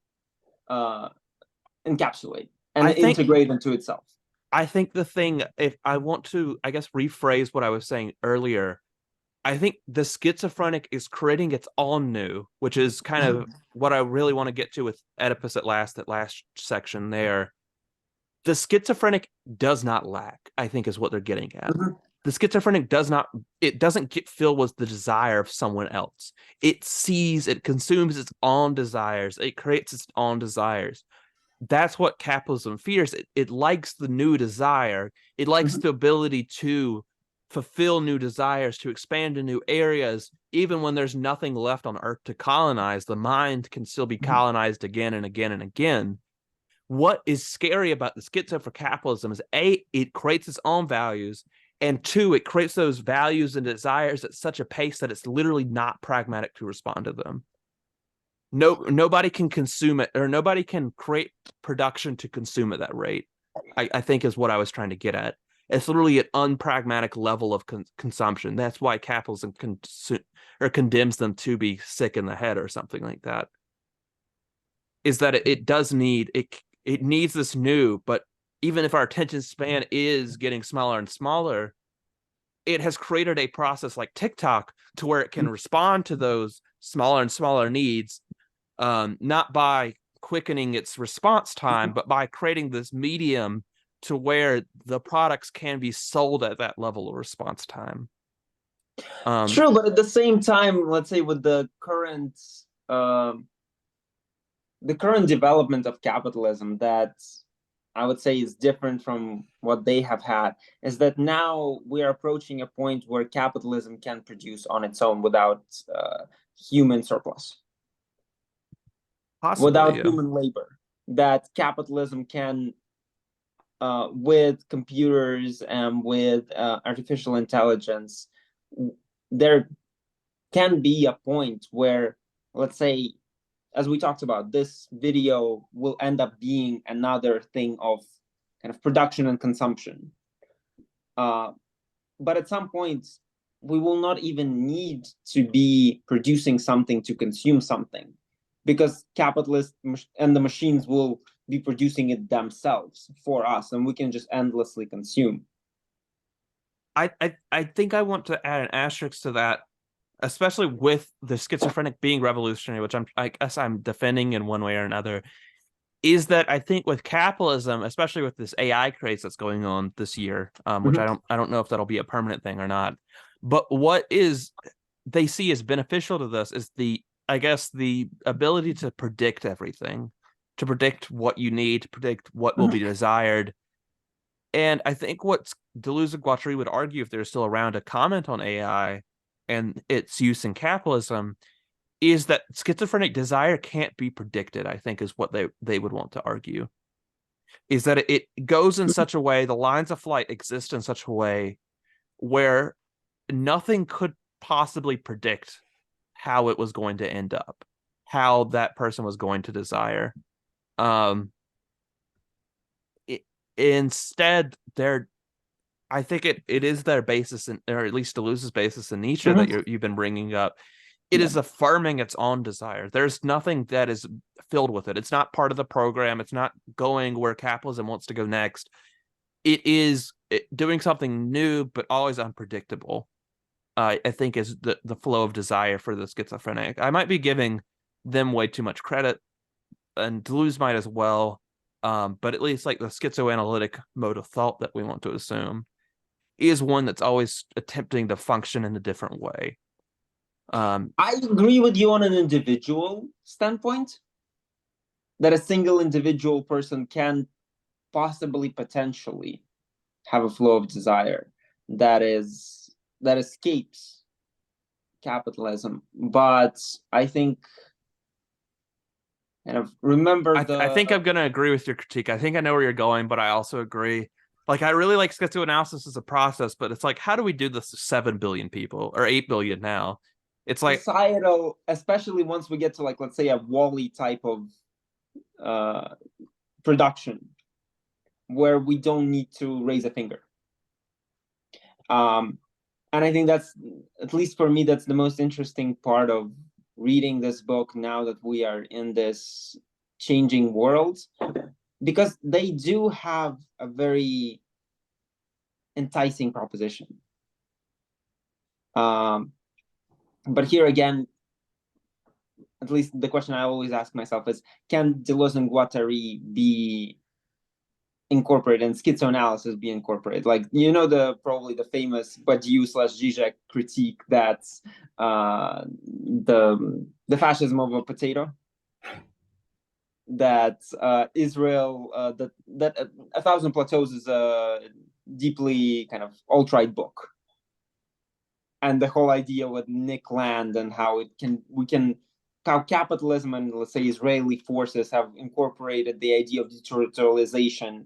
encapsulate and integrate into itself. I think the thing, if I want to, I guess, rephrase what I was saying earlier, I think the schizophrenic is creating its own new, which is kind of what I really want to get to with Oedipus that last section there. The schizophrenic does not lack, I think, is what they're getting at. The schizophrenic doesn't get filled with the desire of someone else. It consumes its own desires. It creates its own desires. That's what capitalism fears. It likes the new desire. It likes the ability to fulfill new desires, to expand to new areas. Even when there's nothing left on Earth to colonize, the mind can still be colonized again and again and again. What is scary about the schizo for capitalism is A, it creates its own values, and two, it creates those values and desires at such a pace that it's literally not pragmatic to respond to them. Nobody can consume it, or nobody can create production to consume at that rate, I think is what I was trying to get at. It's literally an unpragmatic level of consumption. That's why capitalism condemns them to be sick in the head or something like that. Is that it needs this new, but even if our attention span is getting smaller and smaller, it has created a process like TikTok to where it can respond to those smaller and smaller needs, not by quickening its response time, but by creating this medium to where the products can be sold at that level of response time. True, but at the same time, let's say with the current development of capitalism, that I would say is different from what they have had, is that now we are approaching a point where capitalism can produce on its own without human surplus. Possibly, without yeah. human labor. That capitalism can, with computers and with artificial intelligence, there can be a point where, let's say, as we talked about, this video will end up being another thing of kind of production and consumption. But at some point, we will not even need to be producing something to consume something, because capitalists and the machines will be producing it themselves for us, and we can just endlessly consume. I think I want to add an asterisk to that, especially with the schizophrenic being revolutionary, which I guess I'm defending in one way or another, is that I think with capitalism, especially with this AI craze that's going on this year, which I don't know if that'll be a permanent thing or not, but what they see as beneficial to this is the ability to predict everything, to predict what you need, to predict what will be desired. And I think what Deleuze and Guattari would argue, if they're still around to comment on AI and its use in capitalism, is that schizophrenic desire can't be predicted, I think is what they would want to argue. Is that it goes in such a way, the lines of flight exist in such a way where nothing could possibly predict how it was going to end up, how that person was going to desire. Instead, I think it is their basis, or at least Deleuze's basis in Nietzsche that you've been bringing up. It is affirming its own desire. There's nothing that is filled with it. It's not part of the program. It's not going where capitalism wants to go next. It is doing something new, but always unpredictable. I think is the flow of desire for the schizophrenic. I might be giving them way too much credit, and Deleuze might as well. But at least like the schizoanalytic mode of thought that we want to assume is one that's always attempting to function in a different way. I agree with you on an individual standpoint, that a single individual person can possibly potentially have a flow of desire that escapes capitalism. But I think, and I think I'm going to agree with your critique. I think I know where you're going, but I also agree. Like, I really like schizoanalysis as a process, but it's like, how do we do this to 7 billion people, or 8 billion now? It's like societal, especially once we get to, like, let's say a Wall-E type of production where we don't need to raise a finger. And I think that's, at least for me, that's the most interesting part of reading this book now that we are in this changing world, because they do have a very enticing proposition. But here again, at least the question I always ask myself is, can Deleuze and Guattari be incorporated, and schizoanalysis be incorporated? Like, you know, probably the famous Badiou/Zizek critique that's the fascism of a potato, that Israel, that A Thousand Plateaus is a deeply kind of alt-right book, and the whole idea with Nick Land and how how capitalism and, let's say, Israeli forces have incorporated the idea of deterritorialization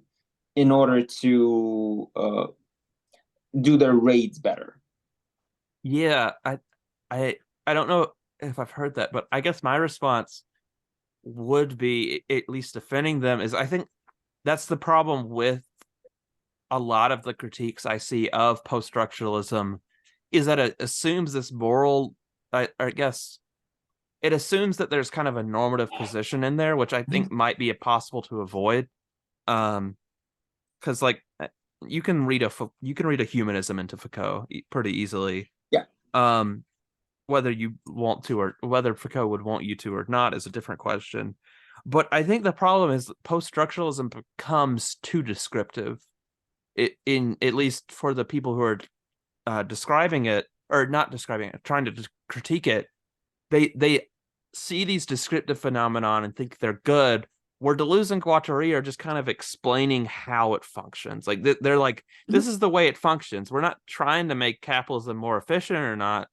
in order to do their raids better. Yeah, I don't know if I've heard that, but I guess my response would be, at least defending them, is I think that's the problem with a lot of the critiques I see of post-structuralism, is that it assumes this moral, I guess it assumes that there's kind of a normative position in there, which I think might be possible to avoid. Because, like, you can read a humanism into Foucault pretty easily. Yeah. Whether you want to, or whether Foucault would want you to or not, is a different question. But I think the problem is post-structuralism becomes too descriptive. At least for the people who are describing it, or not describing it, trying to critique it, they see these descriptive phenomenon and think they're good, where Deleuze and Guattari are just kind of explaining how it functions. Like, they're like, this is the way it functions. We're not trying to make capitalism more efficient or not.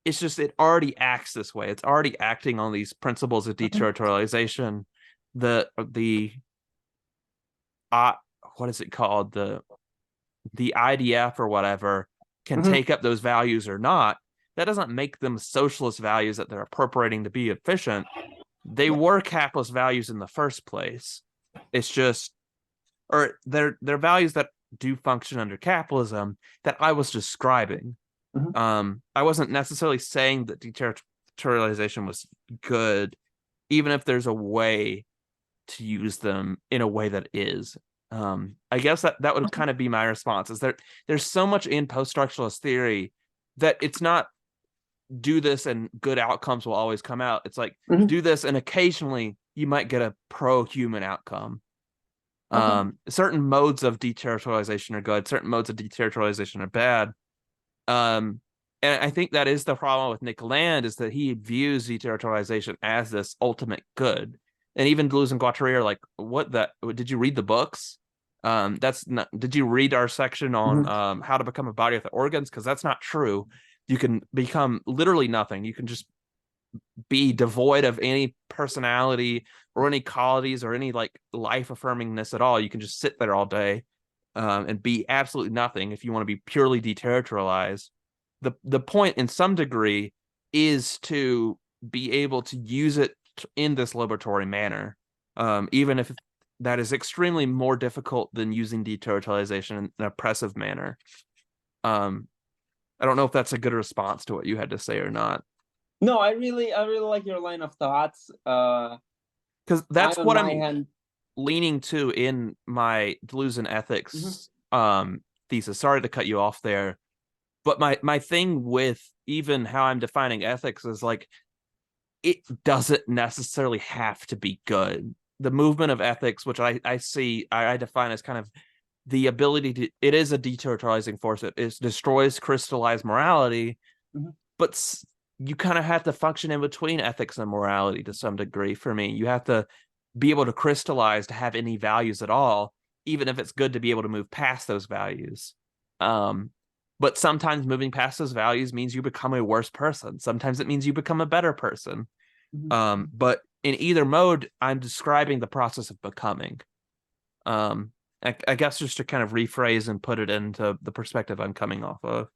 It's just, it already acts this way. It's already acting on these principles of deterritorialization. The what is it called? The IDF or whatever can take up those values or not. That doesn't make them socialist values that they're appropriating to be efficient. They were capitalist values in the first place. It's just, or they're values that do function under capitalism that I was describing. I wasn't necessarily saying that deterritorialization was good, even if there's a way to use them in a way that is. I guess that would kind of be my response, is there's so much in post-structuralist theory that it's not do this and good outcomes will always come out. It's like, do this and occasionally you might get a pro-human outcome. Certain modes of deterritorialization are good, certain modes of deterritorialization are bad. And I think that is the problem with Nick Land, is that he views deterritorialization as this ultimate good. And even Deleuze and Guattari are like, did you read the books? That's not, did you read our section on how to become a body with organs? Because that's not true. You can become literally nothing. You can just be devoid of any personality or any qualities or any, like, life affirmingness at all. You can just sit there all day and be absolutely nothing if you want to be purely deterritorialized. The point, in some degree, is to be able to use it in this liberatory manner, even if that is extremely more difficult than using deterritorialization in an oppressive manner. I don't know if that's a good response to what you had to say or not. No, I really like your line of thoughts. Because that's what I'm leaning to in my Deleuze and ethics thesis. Sorry to cut you off there, but my thing with even how I'm defining ethics is, like, it doesn't necessarily have to be good. The movement of ethics, which I define as kind of the ability to, it is a deterritorializing force. It destroys crystallized morality, but you kind of have to function in between ethics and morality to some degree. For me, you have to be able to crystallize to have any values at all, even if it's good to be able to move past those values. But sometimes moving past those values means you become a worse person. Sometimes it means you become a better person. But in either mode, I'm describing the process of becoming. I guess just to kind of rephrase and put it into the perspective I'm coming off of.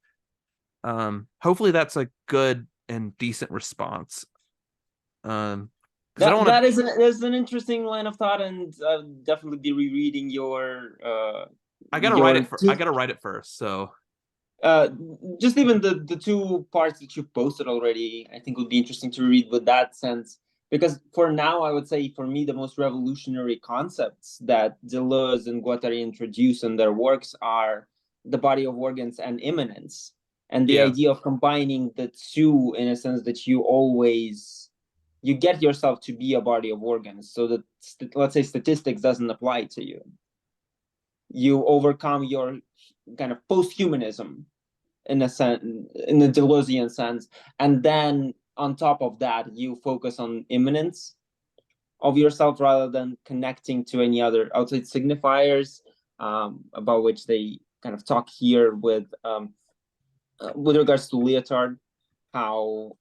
Hopefully that's a good and decent response. Because I don't want That is an interesting line of thought, and I'll definitely be rereading your. I gotta write it. I gotta write it first. So, just even the two parts that you've posted already, I think would be interesting to read with that sense. Because for now, I would say for me the most revolutionary concepts that Deleuze and Guattari introduce in their works are the body of organs and immanence, and the idea of combining the two in a sense that you get yourself to be a body of organs, so that let's say statistics doesn't apply to you. You overcome your kind of post-humanism in a sense, in the Deleuzian sense, and then on top of that, you focus on immanence of yourself rather than connecting to any other outside signifiers, about which they kind of talk here with regards to Lyotard, how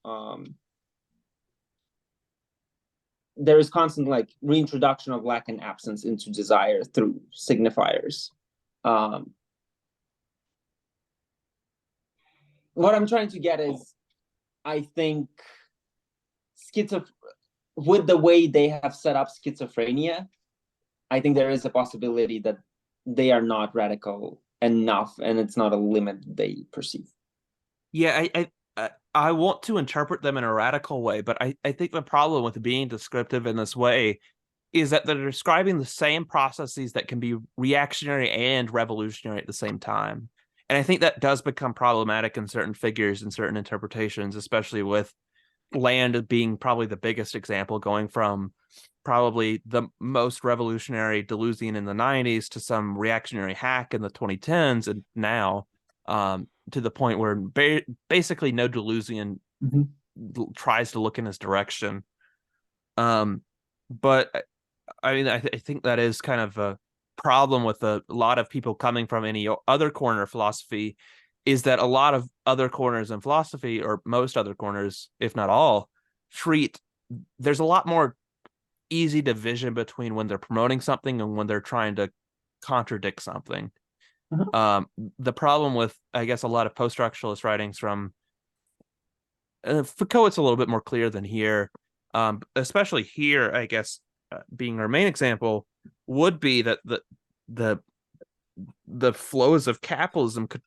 there is constant like reintroduction of lack and absence into desire through signifiers. What I'm trying to get is, I think with the way they have set up schizophrenia, I think there is a possibility that they are not radical enough, and it's not a limit they perceive. Yeah, I want to interpret them in a radical way, but I think the problem with being descriptive in this way is that they're describing the same processes that can be reactionary and revolutionary at the same time. And I think that does become problematic in certain figures and certain interpretations, especially with Land being probably the biggest example, going from probably the most revolutionary Deleuzian in the 90s to some reactionary hack in the 2010s, and now to the point where basically no Deleuzian tries to look in his direction. But I mean, I think that is kind of a problem with a lot of people coming from any other corner of philosophy, is that a lot of other corners in philosophy, or most other corners, if not all, there's a lot more easy division between when they're promoting something and when they're trying to contradict something. The problem with, I guess, a lot of post-structuralist writings from Foucault, it's a little bit more clear than here, especially here, I guess, being our main example, would be that the flows of capitalism could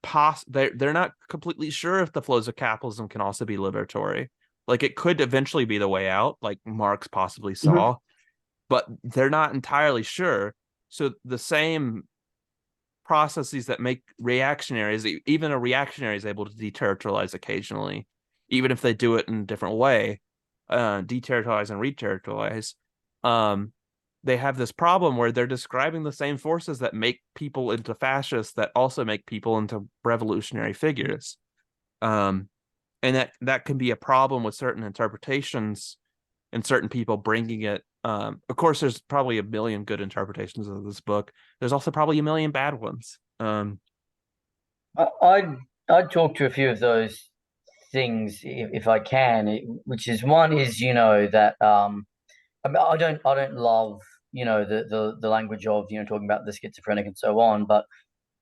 they're not completely sure if the flows of capitalism can also be liberatory. Like, it could eventually be the way out, like Marx possibly saw, but they're not entirely sure. So the same processes that make reactionaries, even a reactionary is able to deterritorialize occasionally, even if they do it in a different way, deterritorialize and reterritorialize. They have this problem where they're describing the same forces that make people into fascists that also make people into revolutionary figures. And that can be a problem with certain interpretations and certain people bringing it. Of course, there's probably a million good interpretations of this book. There's also probably a million bad ones. I'd talk to a few of those things if I can, which is, one is, that I mean, I don't love, the language of, talking about the schizophrenic and so on, but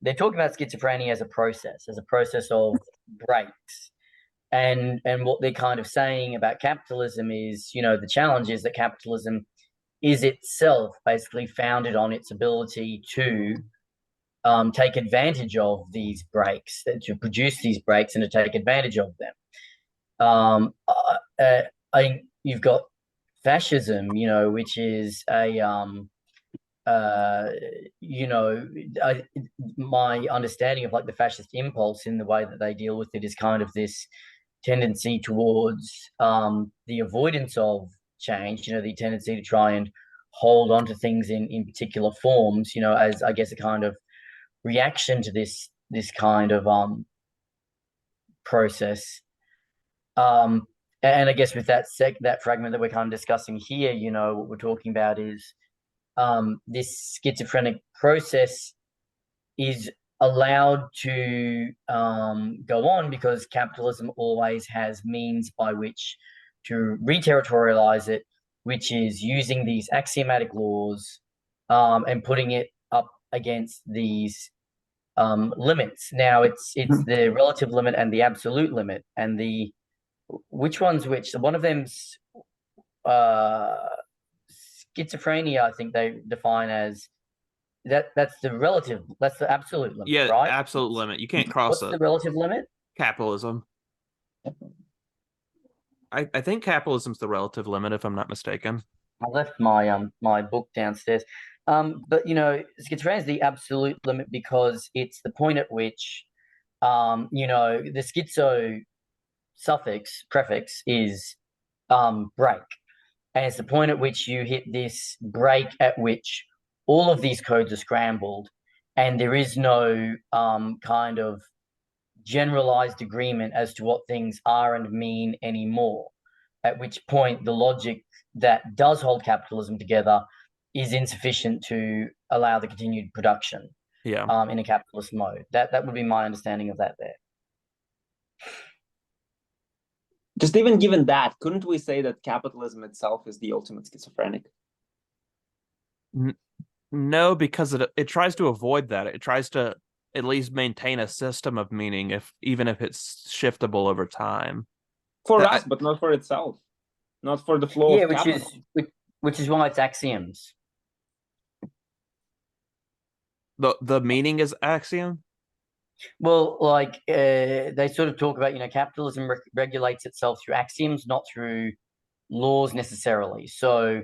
they're talking about schizophrenia as a process of breaks. And what they're kind of saying about capitalism is, the challenge is that capitalism is itself basically founded on its ability to take advantage of these breaks, to produce these breaks and to take advantage of them. I think you've got fascism, which is my understanding of like the fascist impulse in the way that they deal with it is kind of this tendency towards the avoidance of change, the tendency to try and hold on to things in particular forms, as I guess a kind of reaction to this kind of process. And I guess with that fragment that we're kind of discussing here, what we're talking about is this schizophrenic process is allowed to go on because capitalism always has means by which to reterritorialize it, which is using these axiomatic laws and putting it up against these limits. Now, it's the relative limit and the absolute limit, and the Which one's which? One of them's schizophrenia, I think they define as that's the relative, that's the absolute limit, Yeah, right? absolute limit. You can't cross What's it. the relative limit? Capitalism. I think capitalism's the relative limit, if I'm not mistaken. I left my my book downstairs. But you know, schizophrenia is the absolute limit because it's the point at which you know, the schizo prefix is break. And it's the point at which you hit this break at which all of these codes are scrambled and there is no kind of generalized agreement as to what things are and mean anymore. At which point the logic that does hold capitalism together is insufficient to allow the continued production in a capitalist mode. That would be my understanding of that there. Just even given that, couldn't we say that capitalism itself is the ultimate schizophrenic? No, because it tries to avoid that. It tries to at least maintain a system of meaning, even if it's shiftable over time. For us, but not for itself. Not for the flow of capital. Which is why it's axioms. The meaning is axiom? Well, like they sort of talk about, you know, capitalism regulates itself through axioms, not through laws necessarily. So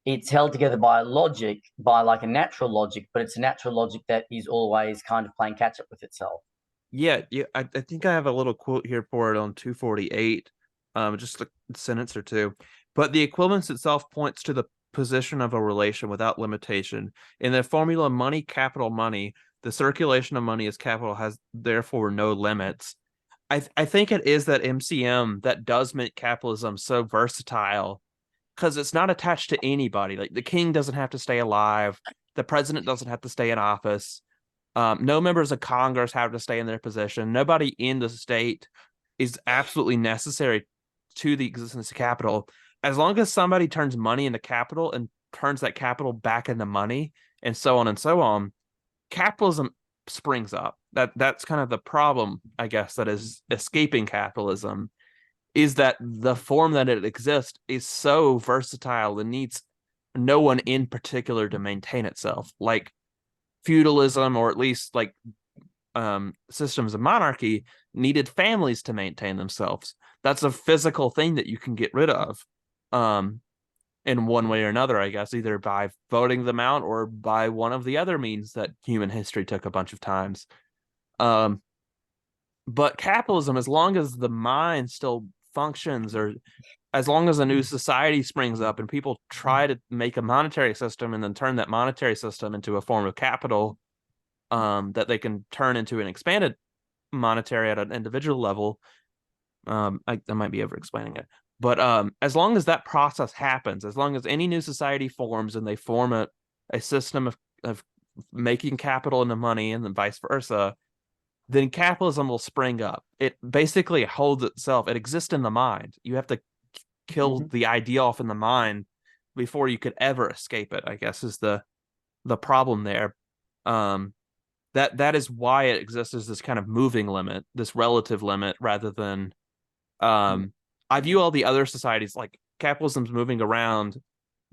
it's held together by a logic, by like a natural logic, but it's a natural logic that is always kind of playing catch up with itself. Yeah. I think I have a little quote here for it on 248, just a sentence or two. But the equivalence itself points to the position of a relation without limitation. In the formula money, capital, money, the circulation of money as capital has therefore no limits. I think it is that MCM that does make capitalism so versatile, because it's not attached to anybody. Like the king doesn't have to stay alive. The president doesn't have to stay in office. No members of Congress have to stay in their position. Nobody in the state is absolutely necessary to the existence of capital. As long as somebody turns money into capital and turns that capital back into money, and so on, capitalism springs up. That's kind of the problem, I guess, that is escaping capitalism, is that the form that it exists is so versatile and needs no one in particular to maintain itself. Like feudalism, or at least like systems of monarchy, needed families to maintain themselves. That's a physical thing that you can get rid of in one way or another, I guess, either by voting them out or by one of the other means that human history took a bunch of times. But capitalism, as long as the mind still functions, or as long as a new society springs up and people try to make a monetary system and then turn that monetary system into a form of capital that they can turn into an expanded monetary at an individual level, I might be over explaining it, but as long as that process happens, as long as any new society forms and they form a system of making capital into money and then vice versa, then capitalism will spring up. It basically holds itself. It exists in the mind. You have to kill the idea off in the mind before you could ever escape it, I guess, is the problem there. That is why it exists as this kind of moving limit, this relative limit, rather than I view all the other societies like capitalism's moving around.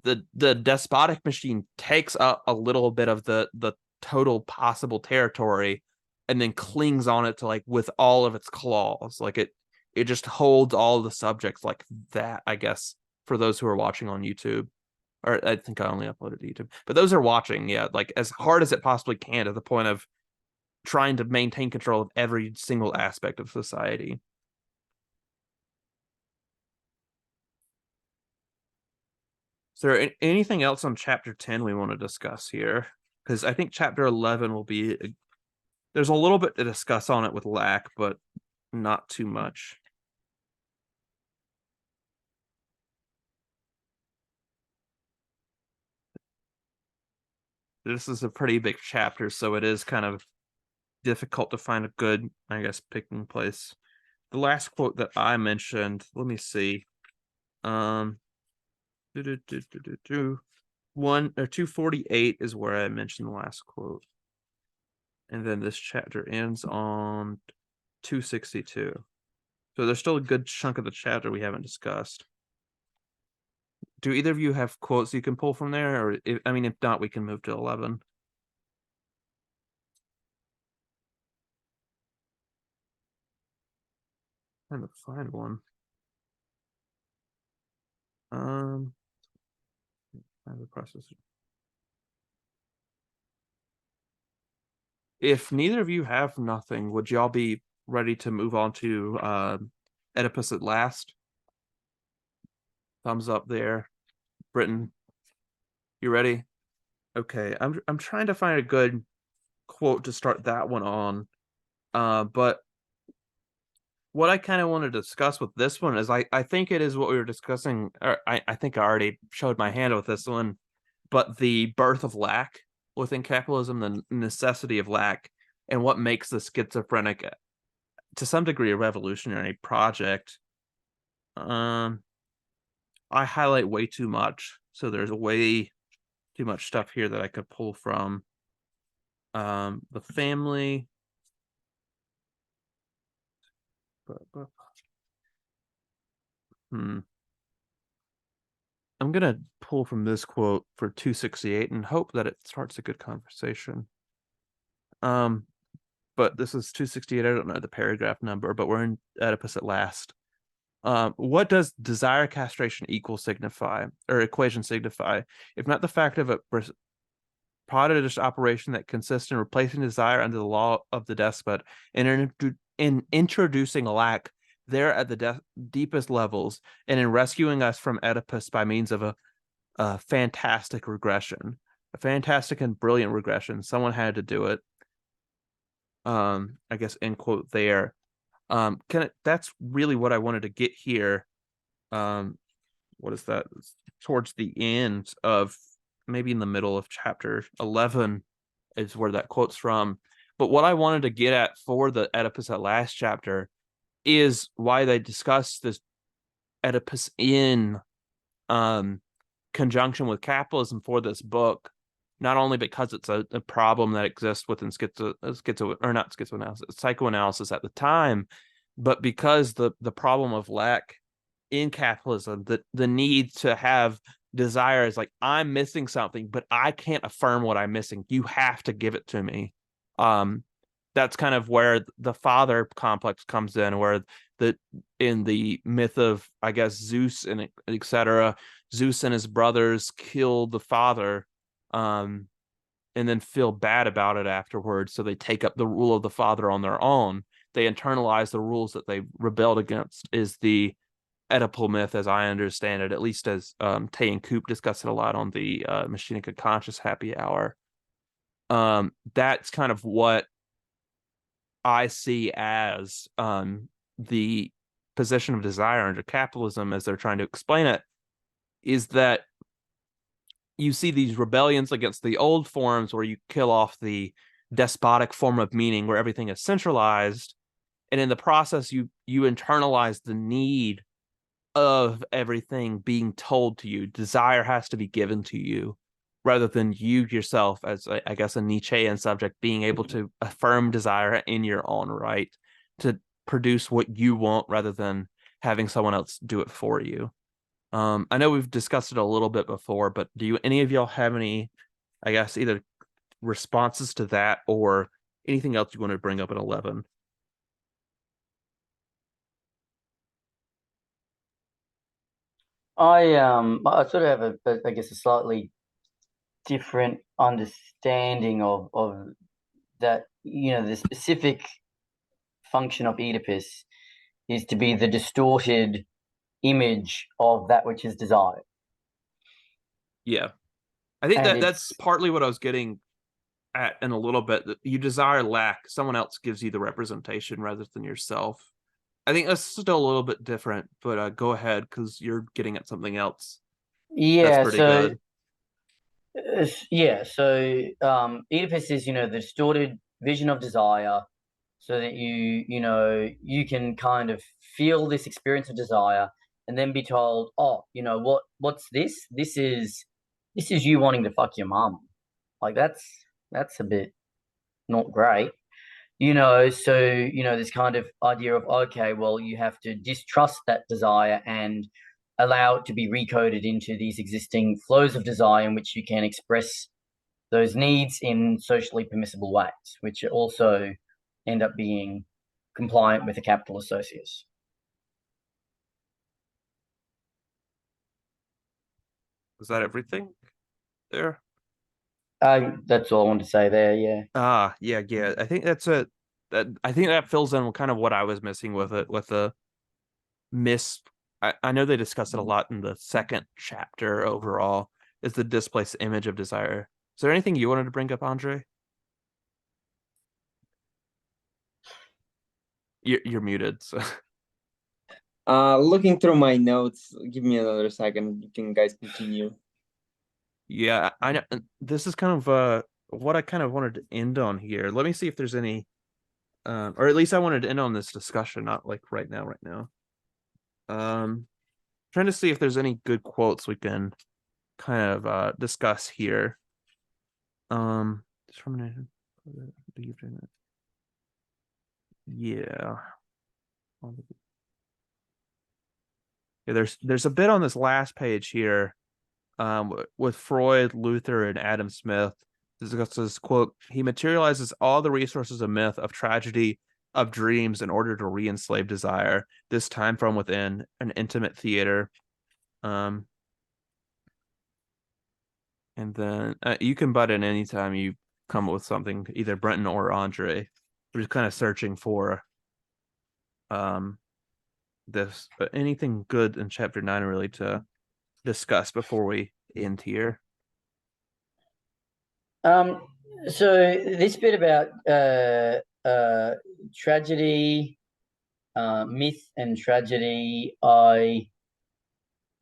The despotic machine takes up a little bit of the total possible territory and then clings on it to, like, with all of its claws. Like it just holds all the subjects like that, I guess, for those who are watching on YouTube. Or I think I only uploaded to YouTube. But those are watching, yeah, like as hard as it possibly can, to the point of trying to maintain control of every single aspect of society. Is there anything else on chapter 10 we want to discuss here? Because I think chapter 11 will be... There's a little bit to discuss on it with lack, but not too much. This is a pretty big chapter, so it is kind of difficult to find a good, I guess, picking place. The last quote that I mentioned, let me see. 248 is where I mentioned the last quote. And then this chapter ends on 262. So there's still a good chunk of the chapter we haven't discussed. Do either of you have quotes you can pull from there? Or, if not, we can move to 11. Trying to find one. The process. If neither of you have nothing, would y'all be ready to move on to Oedipus at Last? Thumbs up there. Britain, you ready? Okay, I'm trying to find a good quote to start that one on. But what I kind of want to discuss with this one is I think it is what we were discussing, or I think I already showed my hand with this one, but the birth of lack within capitalism, the necessity of lack, and what makes the schizophrenic to some degree a revolutionary project. I highlight way too much, so there's way too much stuff here that I could pull from. The family. I'm gonna pull from this quote for 268 and hope that it starts a good conversation. But this is 268. I don't know the paragraph number, but we're in Oedipus at Last. What does desire castration equation signify, if not the fact of a prodigious operation that consists in replacing desire under the law of the despot and in introducing lack there at the deepest levels, and in rescuing us from Oedipus by means of a fantastic regression, a fantastic and brilliant regression. Someone had to do it. I guess end quote there. That's really what I wanted to get here. What is that? Towards the end of, maybe in the middle of chapter 11 is where that quote's from. But what I wanted to get at for the Oedipus at Last chapter is why they discuss this Oedipus in conjunction with capitalism for this book, not only because it's a problem that exists within psychoanalysis at the time, but because the problem of lack in capitalism, the need to have desire is like, I'm missing something, but I can't affirm what I'm missing. You have to give it to me. That's kind of where the father complex comes in, where in the myth of, I guess, Zeus and etc., Zeus and his brothers kill the father, and then feel bad about it afterwards. So they take up the rule of the father on their own. They internalize the rules that they rebelled against, is the Oedipal myth, as I understand it, at least as Tay and Coop discuss it a lot on the Machinica Conscious Happy Hour. That's kind of what I see as the position of desire under capitalism, as they're trying to explain it, is that you see these rebellions against the old forms where you kill off the despotic form of meaning where everything is centralized, and in the process you internalize the need of everything being told to you. Desire has to be given to you, rather than you yourself, as I guess a Nietzschean subject, being able to affirm desire in your own right, to produce what you want rather than having someone else do it for you. I know we've discussed it a little bit before, but do any of y'all have any, I guess, either responses to that or anything else you want to bring up in 11? I sort of have I guess a slightly different understanding of that. The specific function of Oedipus is to be the distorted image of that which is desired. Yeah, I think And that's partly what I was getting at in a little bit. That you desire lack, someone else gives you the representation rather than yourself. I think that's still a little bit different, but go ahead, because you're getting at something else. Yeah, That's pretty so good. Oedipus is, the distorted vision of desire, so that you can kind of feel this experience of desire and then be told, oh, what's this? This is you wanting to fuck your mom. Like that's a bit not great. So, this kind of idea of, okay, well, you have to distrust that desire and allow it to be recoded into these existing flows of desire in which you can express those needs in socially permissible ways, which also end up being compliant with the capitalist socius. Is that everything there? That's all I want to say there. Yeah. Yeah. I think that's I think that fills in kind of what I was missing with it, with the I know they discuss it a lot in the second chapter overall, is the displaced image of desire. Is there anything you wanted to bring up, Andre? You're muted, so Looking through my notes, give me another second. You can guys continue. yeah, I know this is kind of what I kind of wanted to end on here. Let me see if there's any or at least I wanted to end on this discussion, not like right now. Trying to see if there's any good quotes we can kind of discuss here. Determination. Yeah. Yeah, there's a bit on this last page here, with Freud, Luther, and Adam Smith. Discusses, quote, he materializes all the resources of myth, of tragedy, of dreams in order to re-enslave desire, this time from within an intimate theater. And then you can butt in anytime you come up with something, either Brenton or Andre. We're just kind of searching for this, but anything good in chapter 9 really to discuss before we end here. So this bit about tragedy, myth and tragedy, I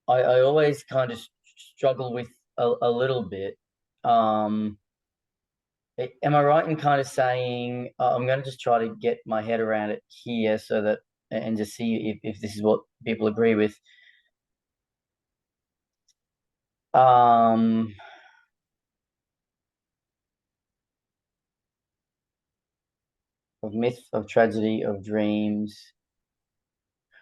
always kind of struggle with a little bit. Am I right in kind of saying, I'm going to just try to get my head around it here so that, and just see if this is what people agree with. Of myth, of tragedy, of dreams.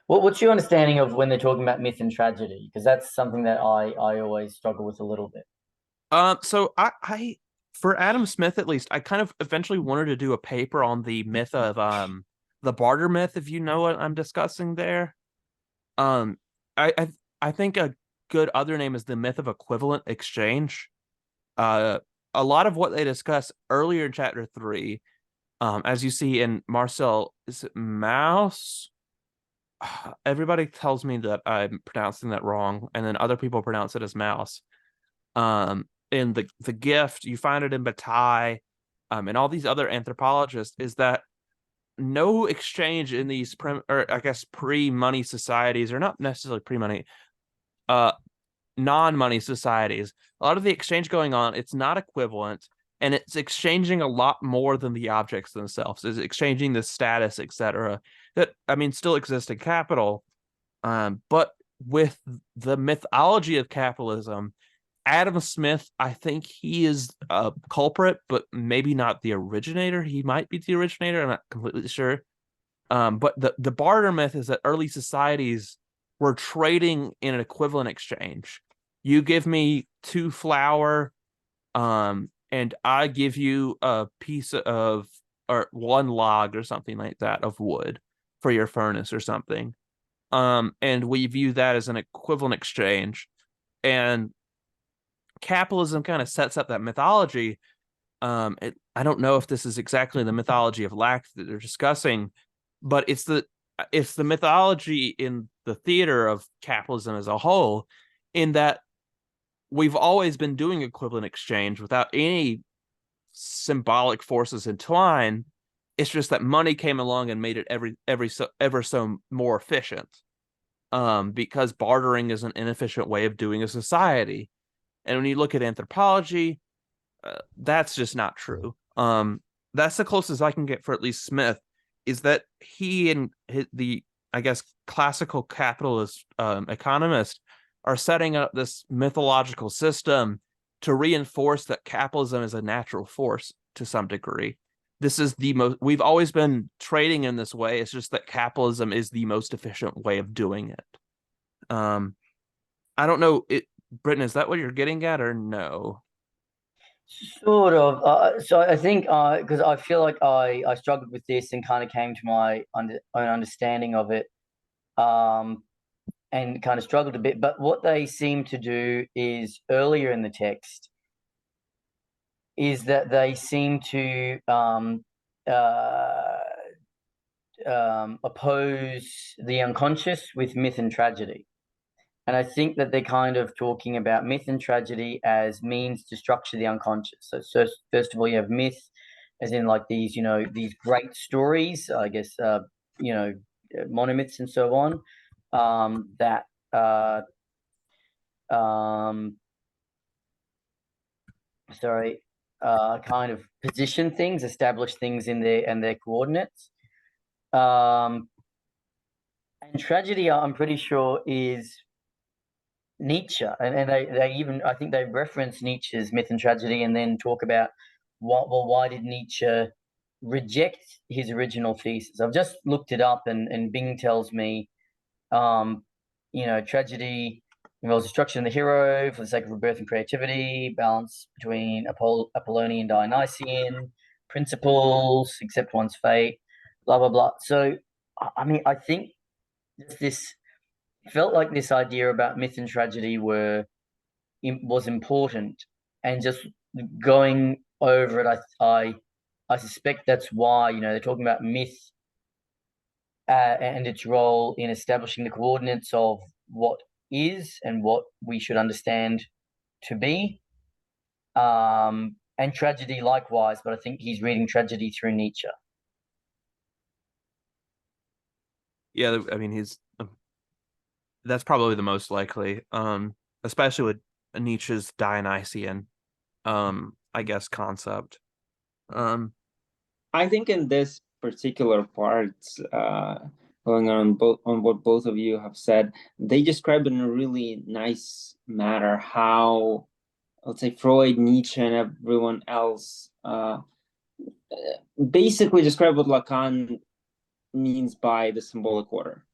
What's your understanding of when they're talking about myth and tragedy? Because that's something that I always struggle with a little bit. So I for Adam Smith at least, I kind of eventually wanted to do a paper on the myth of the barter myth, if you know what I'm discussing there. I think a good other name is the myth of equivalent exchange. A lot of what they discuss earlier in chapter 3, as you see in Marcel, is it Mouse? Everybody tells me that I'm pronouncing that wrong, and then other people pronounce it as Mouse. In the Gift, you find it in Bataille, and all these other anthropologists, is that no exchange in these pre-money societies, or not necessarily pre-money, non-money societies. A lot of the exchange going on, it's not equivalent, and it's exchanging a lot more than the objects themselves. It's exchanging the status, etc. That, I mean, still exist in capital, but with the mythology of capitalism, Adam Smith, I think he is a culprit, but maybe not the originator. He might be the originator. I'm not completely sure. But the barter myth is that early societies were trading in an equivalent exchange. You give me 2 flour, and I give you a piece of, or 1 log or something like that of wood for your furnace or something. And we view that as an equivalent exchange. And capitalism kind of sets up that mythology. I don't know if this is exactly the mythology of lack that they're discussing, but it's the mythology in the theater of capitalism as a whole, in that we've always been doing equivalent exchange without any symbolic forces entwined. It's just that money came along and made it ever so more efficient, because bartering is an inefficient way of doing a society. And when you look at anthropology, that's just not true. That's the closest I can get for at least Smith, is that he and the, I guess, classical capitalist economist are setting up this mythological system to reinforce that capitalism is a natural force to some degree. this is the most, we've always been trading in this way. It's just that capitalism is the most efficient way of doing it. I don't know, Britton, is that what you're getting at or no? Sort of. So I think because I feel like I struggled with this and kind of came to my own understanding of it, and kind of struggled a bit. But what they seem to do is earlier in the text is that they seem to oppose the unconscious with myth and tragedy. And I think that they're kind of talking about myth and tragedy as means to structure the unconscious. So first of all, you have myth, as in like these, these great stories, I guess, monomyths and so on, that kind of position things, establish things in their coordinates. And tragedy, I'm pretty sure, is Nietzsche, and they even, I think they reference Nietzsche's myth and tragedy, and then talk about why did Nietzsche reject his original thesis. I've just looked it up, and Bing tells me, tragedy involves destruction of the hero for the sake of rebirth and creativity, balance between Apollonian Dionysian principles, accept one's fate, blah blah blah. So, I mean, I think this felt like this idea about myth and tragedy was important, and just going over it, I suspect that's why they're talking about myth and its role in establishing the coordinates of what is and what we should understand to be, and tragedy likewise. But I think he's reading tragedy through Nietzsche. Yeah, I mean, that's probably the most likely, especially with Nietzsche's Dionysian, I guess, concept. I think in this particular part, going on what both of you have said, they describe in a really nice manner how, let's say, Freud, Nietzsche, and everyone else basically describe what Lacan means by the symbolic order.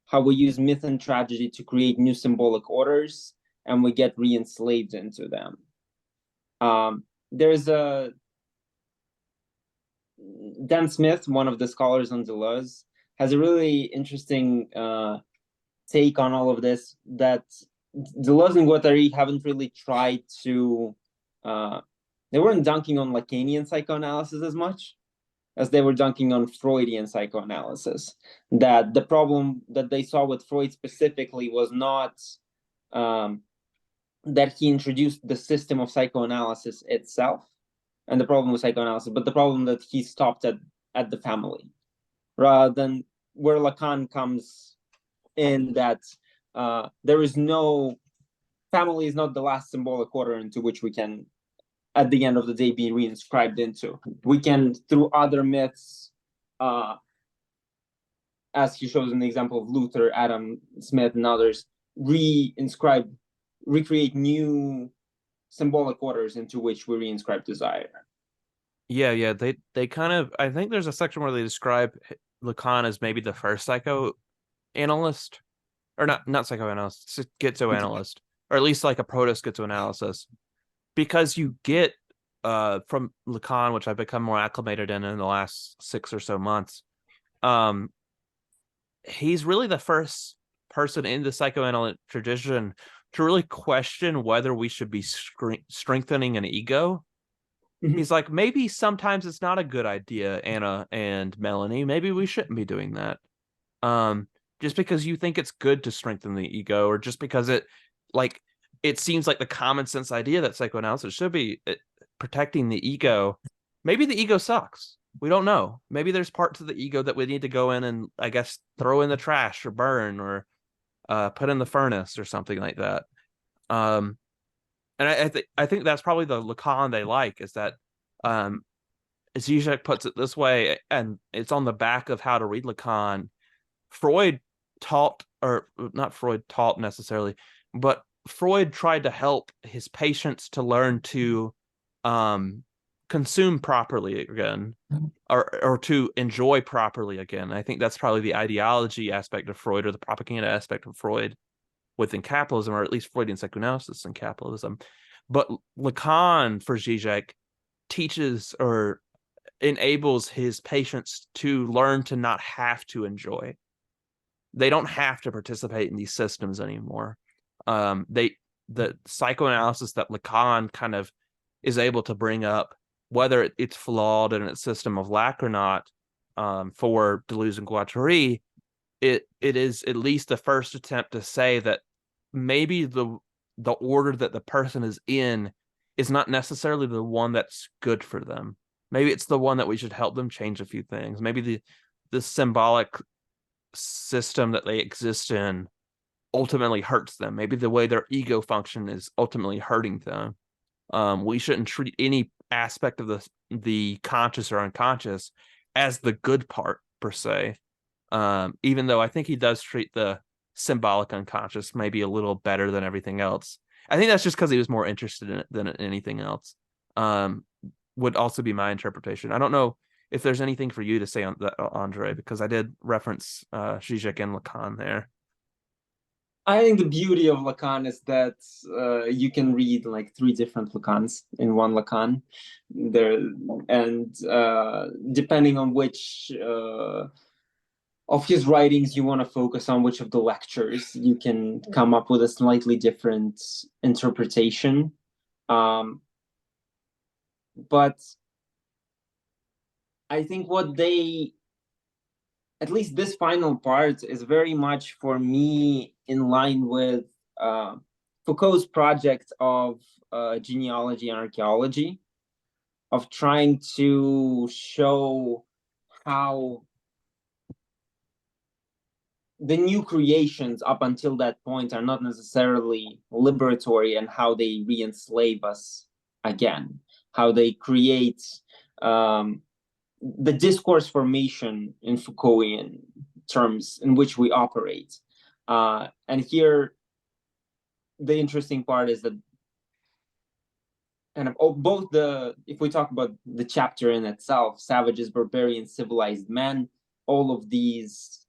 How we use myth and tragedy to create new symbolic orders, and we get re-enslaved into them. There's Dan Smith, one of the scholars on Deleuze, has a really interesting take on all of this, that Deleuze and Guattari haven't really tried to, they weren't dunking on Lacanian psychoanalysis as much as they were dunking on Freudian psychoanalysis. That the problem that they saw with Freud specifically was not that he introduced the system of psychoanalysis itself and the problem with psychoanalysis, but the problem that he stopped at the family, rather than where Lacan comes in, that there is no, family is not the last symbolic order into which we can, at the end of the day, be reinscribed into. We can, through other myths, as he shows in the example of Luther, Adam Smith, and others, recreate new symbolic orders into which we reinscribe desire. Yeah, they kind of, I think there's a section where they describe Lacan as maybe the first psychoanalyst, or not psychoanalyst, schizoanalyst, or at least like a proto-schizoanalysis, because you get from Lacan, which I've become more acclimated in the last 6 or so months, he's really the first person in the psychoanalytic tradition to really question whether we should be strengthening an ego. Mm-hmm. He's like, maybe sometimes it's not a good idea, Anna and Melanie. Maybe we shouldn't be doing that. Just because you think it's good to strengthen the ego, or just because it seems like the common sense idea that psychoanalysis should be protecting the ego. Maybe the ego sucks. We don't know. Maybe there's parts of the ego that we need to go in and, I guess, throw in the trash or burn or put in the furnace or something like that. And I think that's probably the Lacan they like, is that, as Zizek puts it this way, and it's on the back of How to Read Lacan, Freud taught, or not Freud taught necessarily, but Freud tried to help his patients to learn to consume properly again, or to enjoy properly again. I think that's probably the ideology aspect of Freud, or the propaganda aspect of Freud within capitalism, or at least Freudian psychoanalysis and capitalism. But Lacan, for Zizek, teaches or enables his patients to learn to not have to enjoy. They don't have to participate in these systems anymore. The psychoanalysis that Lacan kind of is able to bring up, whether it's flawed in its system of lack or not, for Deleuze and Guattari, it is at least the first attempt to say that maybe the order that the person is in is not necessarily the one that's good for them. Maybe it's the one that we should help them change a few things. Maybe the symbolic system that they exist in ultimately hurts them. Maybe the way their ego function is ultimately hurting them. We shouldn't treat any aspect of the conscious or unconscious as the good part per se. Even though I think he does treat the symbolic unconscious maybe a little better than everything else. I think that's just because he was more interested in it than anything else. Would also be my interpretation. I don't know if there's anything for you to say on that, Andre, because I did reference Zizek and Lacan there. I think the beauty of Lacan is that you can read like 3 different Lacans in one Lacan. And depending on which of his writings you want to focus on, which of the lectures, you can come up with a slightly different interpretation. But I think at least this final part is very much for me in line with Foucault's project of genealogy and archaeology, of trying to show how the new creations up until that point are not necessarily liberatory, and how they re-enslave us again, how they create the discourse formation in Foucaultian terms in which we operate. And here, the interesting part is that kind of both if we talk about the chapter in itself, savages, barbarians, civilized men, all of these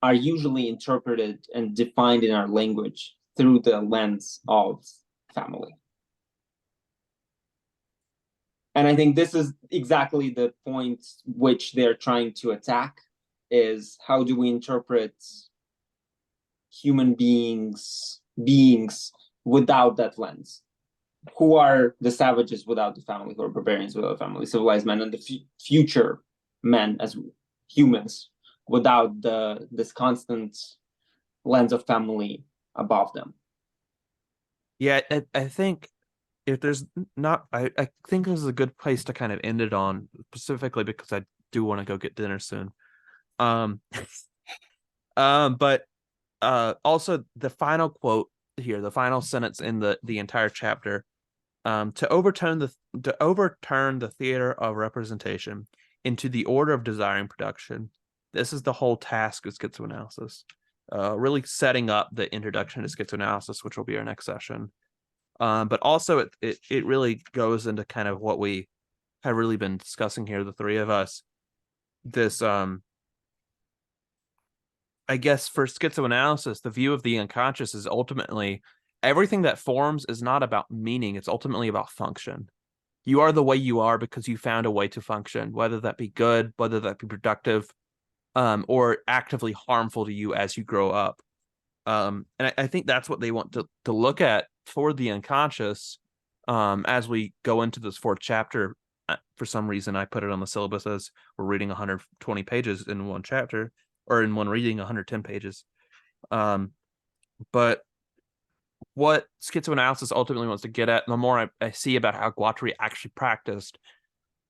are usually interpreted and defined in our language through the lens of family. And I think this is exactly the point which they're trying to attack, is how do we interpret human beings without that lens? Who are the savages without the family? Who are barbarians without the family? Civilized men, and the future men as humans without this constant lens of family above them. Yeah, I think if there's not, I think this is a good place to kind of end it on, specifically because I do want to go get dinner soon. But also the final quote here, the final sentence in the entire chapter, to overturn the theater of representation into the order of desiring production. This is the whole task of schizoanalysis, really setting up the introduction to schizoanalysis, which will be our next session. But also it really goes into kind of what we have really been discussing here, the 3 of us. This, I guess for schizoanalysis, the view of the unconscious is ultimately everything that forms is not about meaning. It's ultimately about function. You are the way you are because you found a way to function, whether that be good, whether that be productive, or actively harmful to you as you grow up. And I think that's what they want to look at for the unconscious, as we go into this 4th chapter. For some reason, I put it on the syllabus as we're reading 120 pages in one chapter, or in one reading 110 pages. But what schizoanalysis ultimately wants to get at, the more I see about how Guattari actually practiced,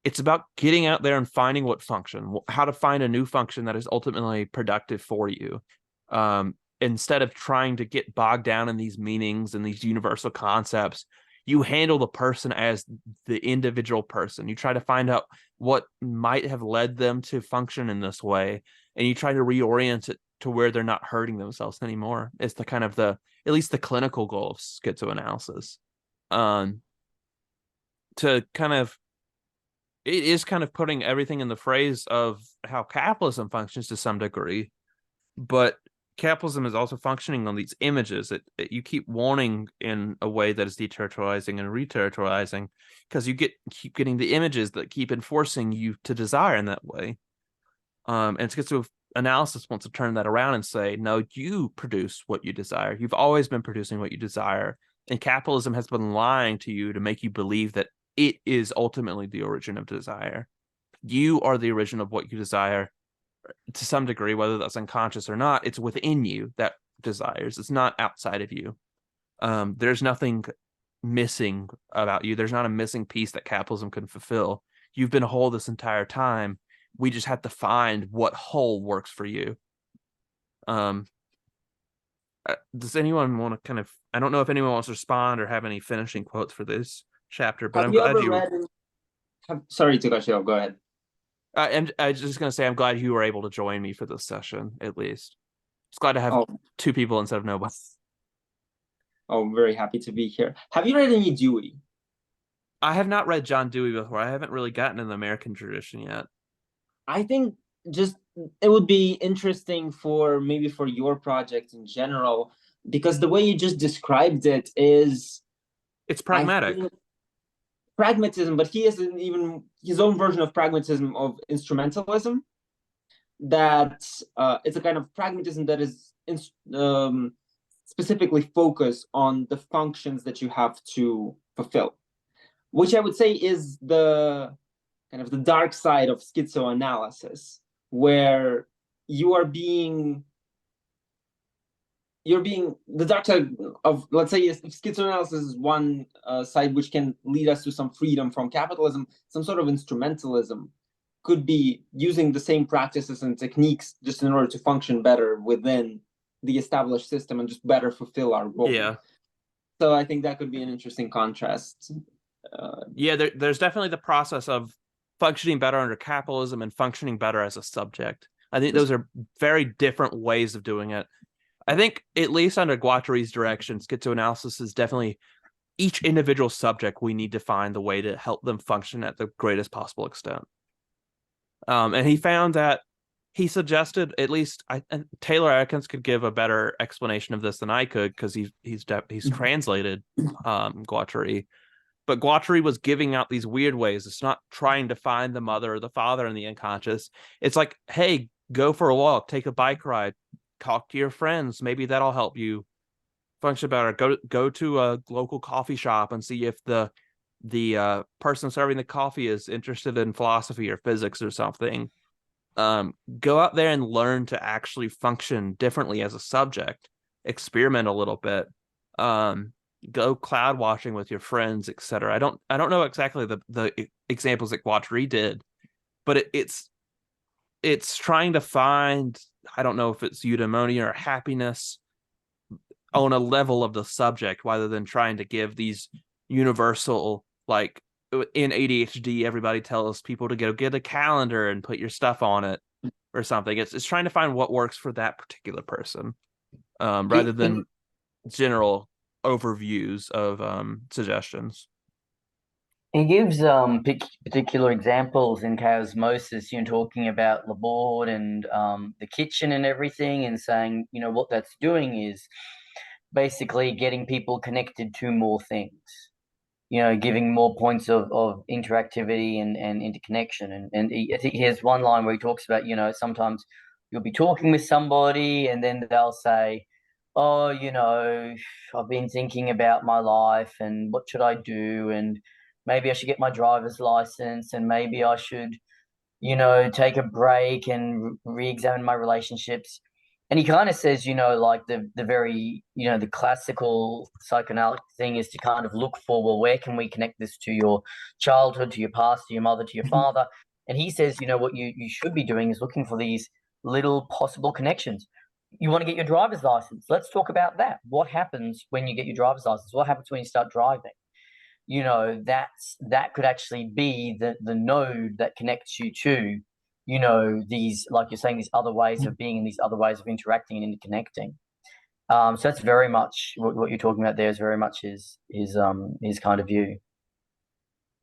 it's about getting out there and finding what function, how to find a new function that is ultimately productive for you. Instead of trying to get bogged down in these meanings and these universal concepts, you handle the person as the individual person. You try to find out what might have led them to function in this way, and you try to reorient it to where they're not hurting themselves anymore. It's the kind of at least the clinical goal of schizoanalysis. To kind of it is kind of putting everything in the phrase of how capitalism functions to some degree, but capitalism is also functioning on these images that you keep wanting in a way that is deterritorializing and reterritorializing, because you keep getting the images that keep enforcing you to desire in that way. And schizoanalysis wants to turn that around and say, no, you produce what you desire. You've always been producing what you desire, and capitalism has been lying to you to make you believe that it is ultimately the origin of desire. You are the origin of what you desire to some degree, whether that's unconscious or not. It's within you that desires. It's not outside of you. There's nothing missing about you. There's not a missing piece that capitalism can fulfill. You've been whole this entire time. We just have to find what whole works for you. Does anyone want to kind of, I don't know if anyone wants to respond or have any finishing quotes for this chapter, but Have I'm you glad ever read? Sorry to cut you off. Go ahead. I was just going to say, I'm glad you were able to join me for this session, at least. It's glad to have two people instead of nobody. Oh, very happy to be here. Have you read any Dewey? I have not read John Dewey before. I haven't really gotten in the American tradition yet. I think just it would be interesting for maybe for your project in general, because the way you just described it is, it's pragmatic. Pragmatism, but he has even his own version of pragmatism, of instrumentalism. That it's a kind of pragmatism that is specifically focused on the functions that you have to fulfill, which I would say is the kind of the dark side of schizoanalysis, where you're being the dark side of, let's say, if schizoanalysis is one side which can lead us to some freedom from capitalism, some sort of instrumentalism could be using the same practices and techniques just in order to function better within the established system and just better fulfill our role. Yeah. So I think that could be an interesting contrast. There's definitely the process of functioning better under capitalism and functioning better as a subject. I think those are very different ways of doing it. I think, at least under Guattari's direction, schizoanalysis is definitely each individual subject. We need to find the way to help them function at the greatest possible extent. And he found that he suggested, at least Taylor Atkins could give a better explanation of this than I could, because he's translated Guattari. But Guattari was giving out these weird ways. It's not trying to find the mother or the father in the unconscious. It's like, hey, go for a walk, take a bike ride, talk to your friends. Maybe that'll help you function better. Go to a local coffee shop and see if the person serving the coffee is interested in philosophy or physics or something. Go out there and learn to actually function differently as a subject. Experiment a little bit. Go cloud watching with your friends, etc. I don't know exactly the examples that Guattari did, but it's trying to find, I don't know if it's eudaimonia or happiness on a level of the subject, rather than trying to give these universal, like in ADHD, everybody tells people to go get a calendar and put your stuff on it or something. It's trying to find what works for that particular person, rather than general overviews of suggestions. He gives particular examples in Chaosmosis, talking about Laborde and the kitchen and everything, and saying, what that's doing is basically getting people connected to more things, giving more points of interactivity and interconnection. And I think he has one line where he talks about, sometimes you'll be talking with somebody and then they'll say, oh, I've been thinking about my life and what should I do? And maybe I should get my driver's license, and maybe I should, take a break and re-examine my relationships. And he kind of says, like the very, the classical psychoanalytic thing is to kind of look for, well, where can we connect this to your childhood, to your past, to your mother, to your father? And he says, what you should be doing is looking for these little possible connections. You want to get your driver's license. Let's talk about that. What happens when you get your driver's license? What happens when you start driving? That could actually be the node that connects you to, these, like you're saying, these other ways of being and these other ways of interacting and interconnecting. So that's very much what you're talking about there, is very much his kind of view.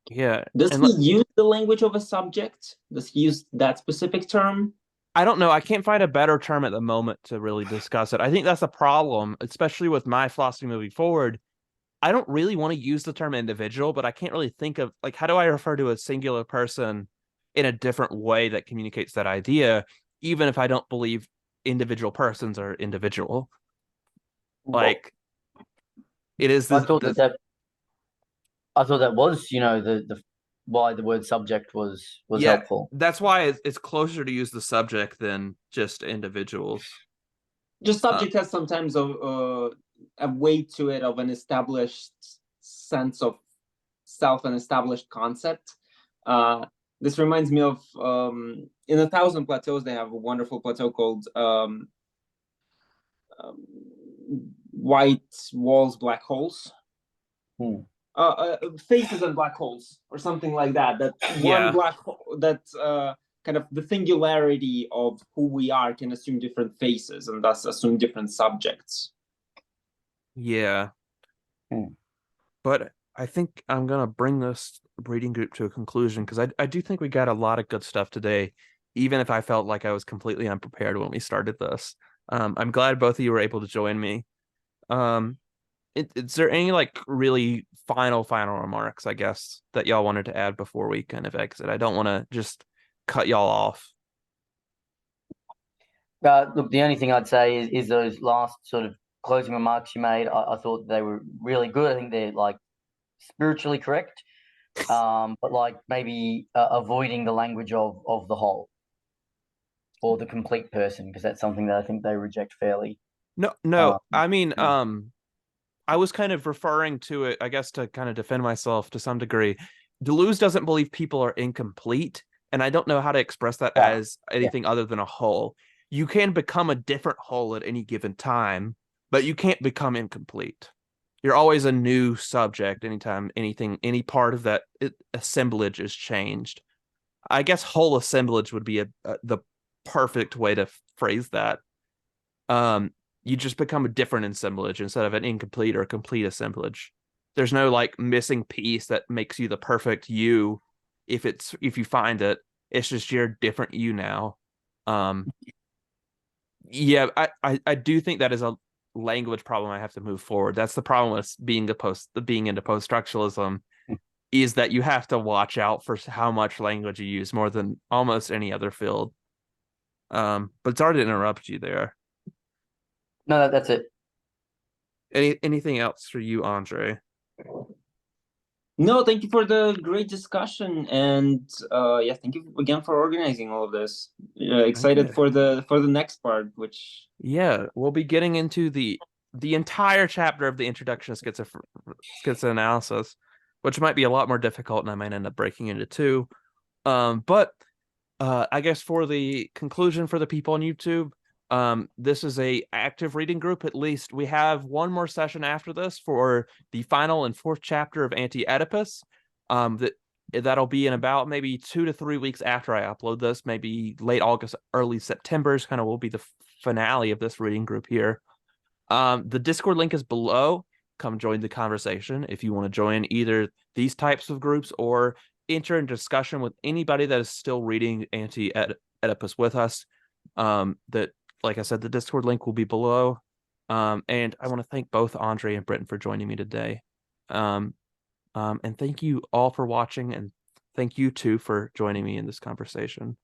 Yeah. Does And he use the language of a subject? Does he use that specific term? I don't know. I can't find a better term at the moment to really discuss it. I think that's a problem, especially with my philosophy moving forward. I don't really want to use the term individual, but I can't really think of, like, how do I refer to a singular person in a different way that communicates that idea, even if I don't believe individual persons are individual. Like, it is I this, thought that I thought that was, the why the word subject was yeah, helpful. that's why it's closer to use the subject than just individuals. Just subject has sometimes a weight to it of an established sense of self, an established concept. This reminds me of in 1,000 Plateaus, they have a wonderful plateau called White Walls, Black Holes. Faces and black holes, or something like that. That one black hole, that kind of the singularity of who we are can assume different faces and thus assume different subjects. Yeah. But I think I'm gonna bring this reading group to a conclusion, because I do think we got a lot of good stuff today, even if I felt like I was completely unprepared when we started this. I'm glad both of you were able to join me. Is there any like really final remarks, I guess, that y'all wanted to add before we kind of exit? I don't want to just cut y'all off. Look, the only thing I'd say is those last sort of closing remarks you made. I thought they were really good. I think they're like spiritually correct, but like maybe avoiding the language of the whole or the complete person, because that's something that I think they reject fairly. No. I mean, I was kind of referring to it, I guess, to kind of defend myself to some degree. Deleuze doesn't believe people are incomplete, and I don't know how to express that as anything other than a whole. You can become a different whole at any given time, but you can't become incomplete. You're always a new subject anytime any part of that assemblage is changed. I guess whole assemblage would be the perfect way to phrase that. You just become a different assemblage instead of an incomplete or complete assemblage. There's no like missing piece that makes you the perfect you. If you find it, it's just you're different you now. Yeah, I do think that is a language problem I have to move forward. That's the problem with being into post-structuralism, is that you have to watch out for how much language you use, more than almost any other field. But sorry to interrupt you there. No, that's it. Anything else for you, Andre? No, thank you for the great discussion, and yeah, thank you again for organizing all of this. Excited for the next part, which we'll be getting into the entire chapter of the introduction to schizoanalysis, which might be a lot more difficult, and I might end up breaking into two. But I guess for the conclusion for the people on YouTube, this is a active reading group. At least we have one more session after this for the final and fourth chapter of Anti-Oedipus. That'll be in about maybe 2 to 3 weeks after I upload this, maybe late August, early September is kind of will be the finale of this reading group here. The Discord link is below. Come join the conversation if you want to join either these types of groups or enter in discussion with anybody that is still reading Anti-Oedipus with us. That, like I said, the Discord link will be below. And I want to thank both Andre and Britton for joining me today. And thank you all for watching, and thank you too for joining me in this conversation.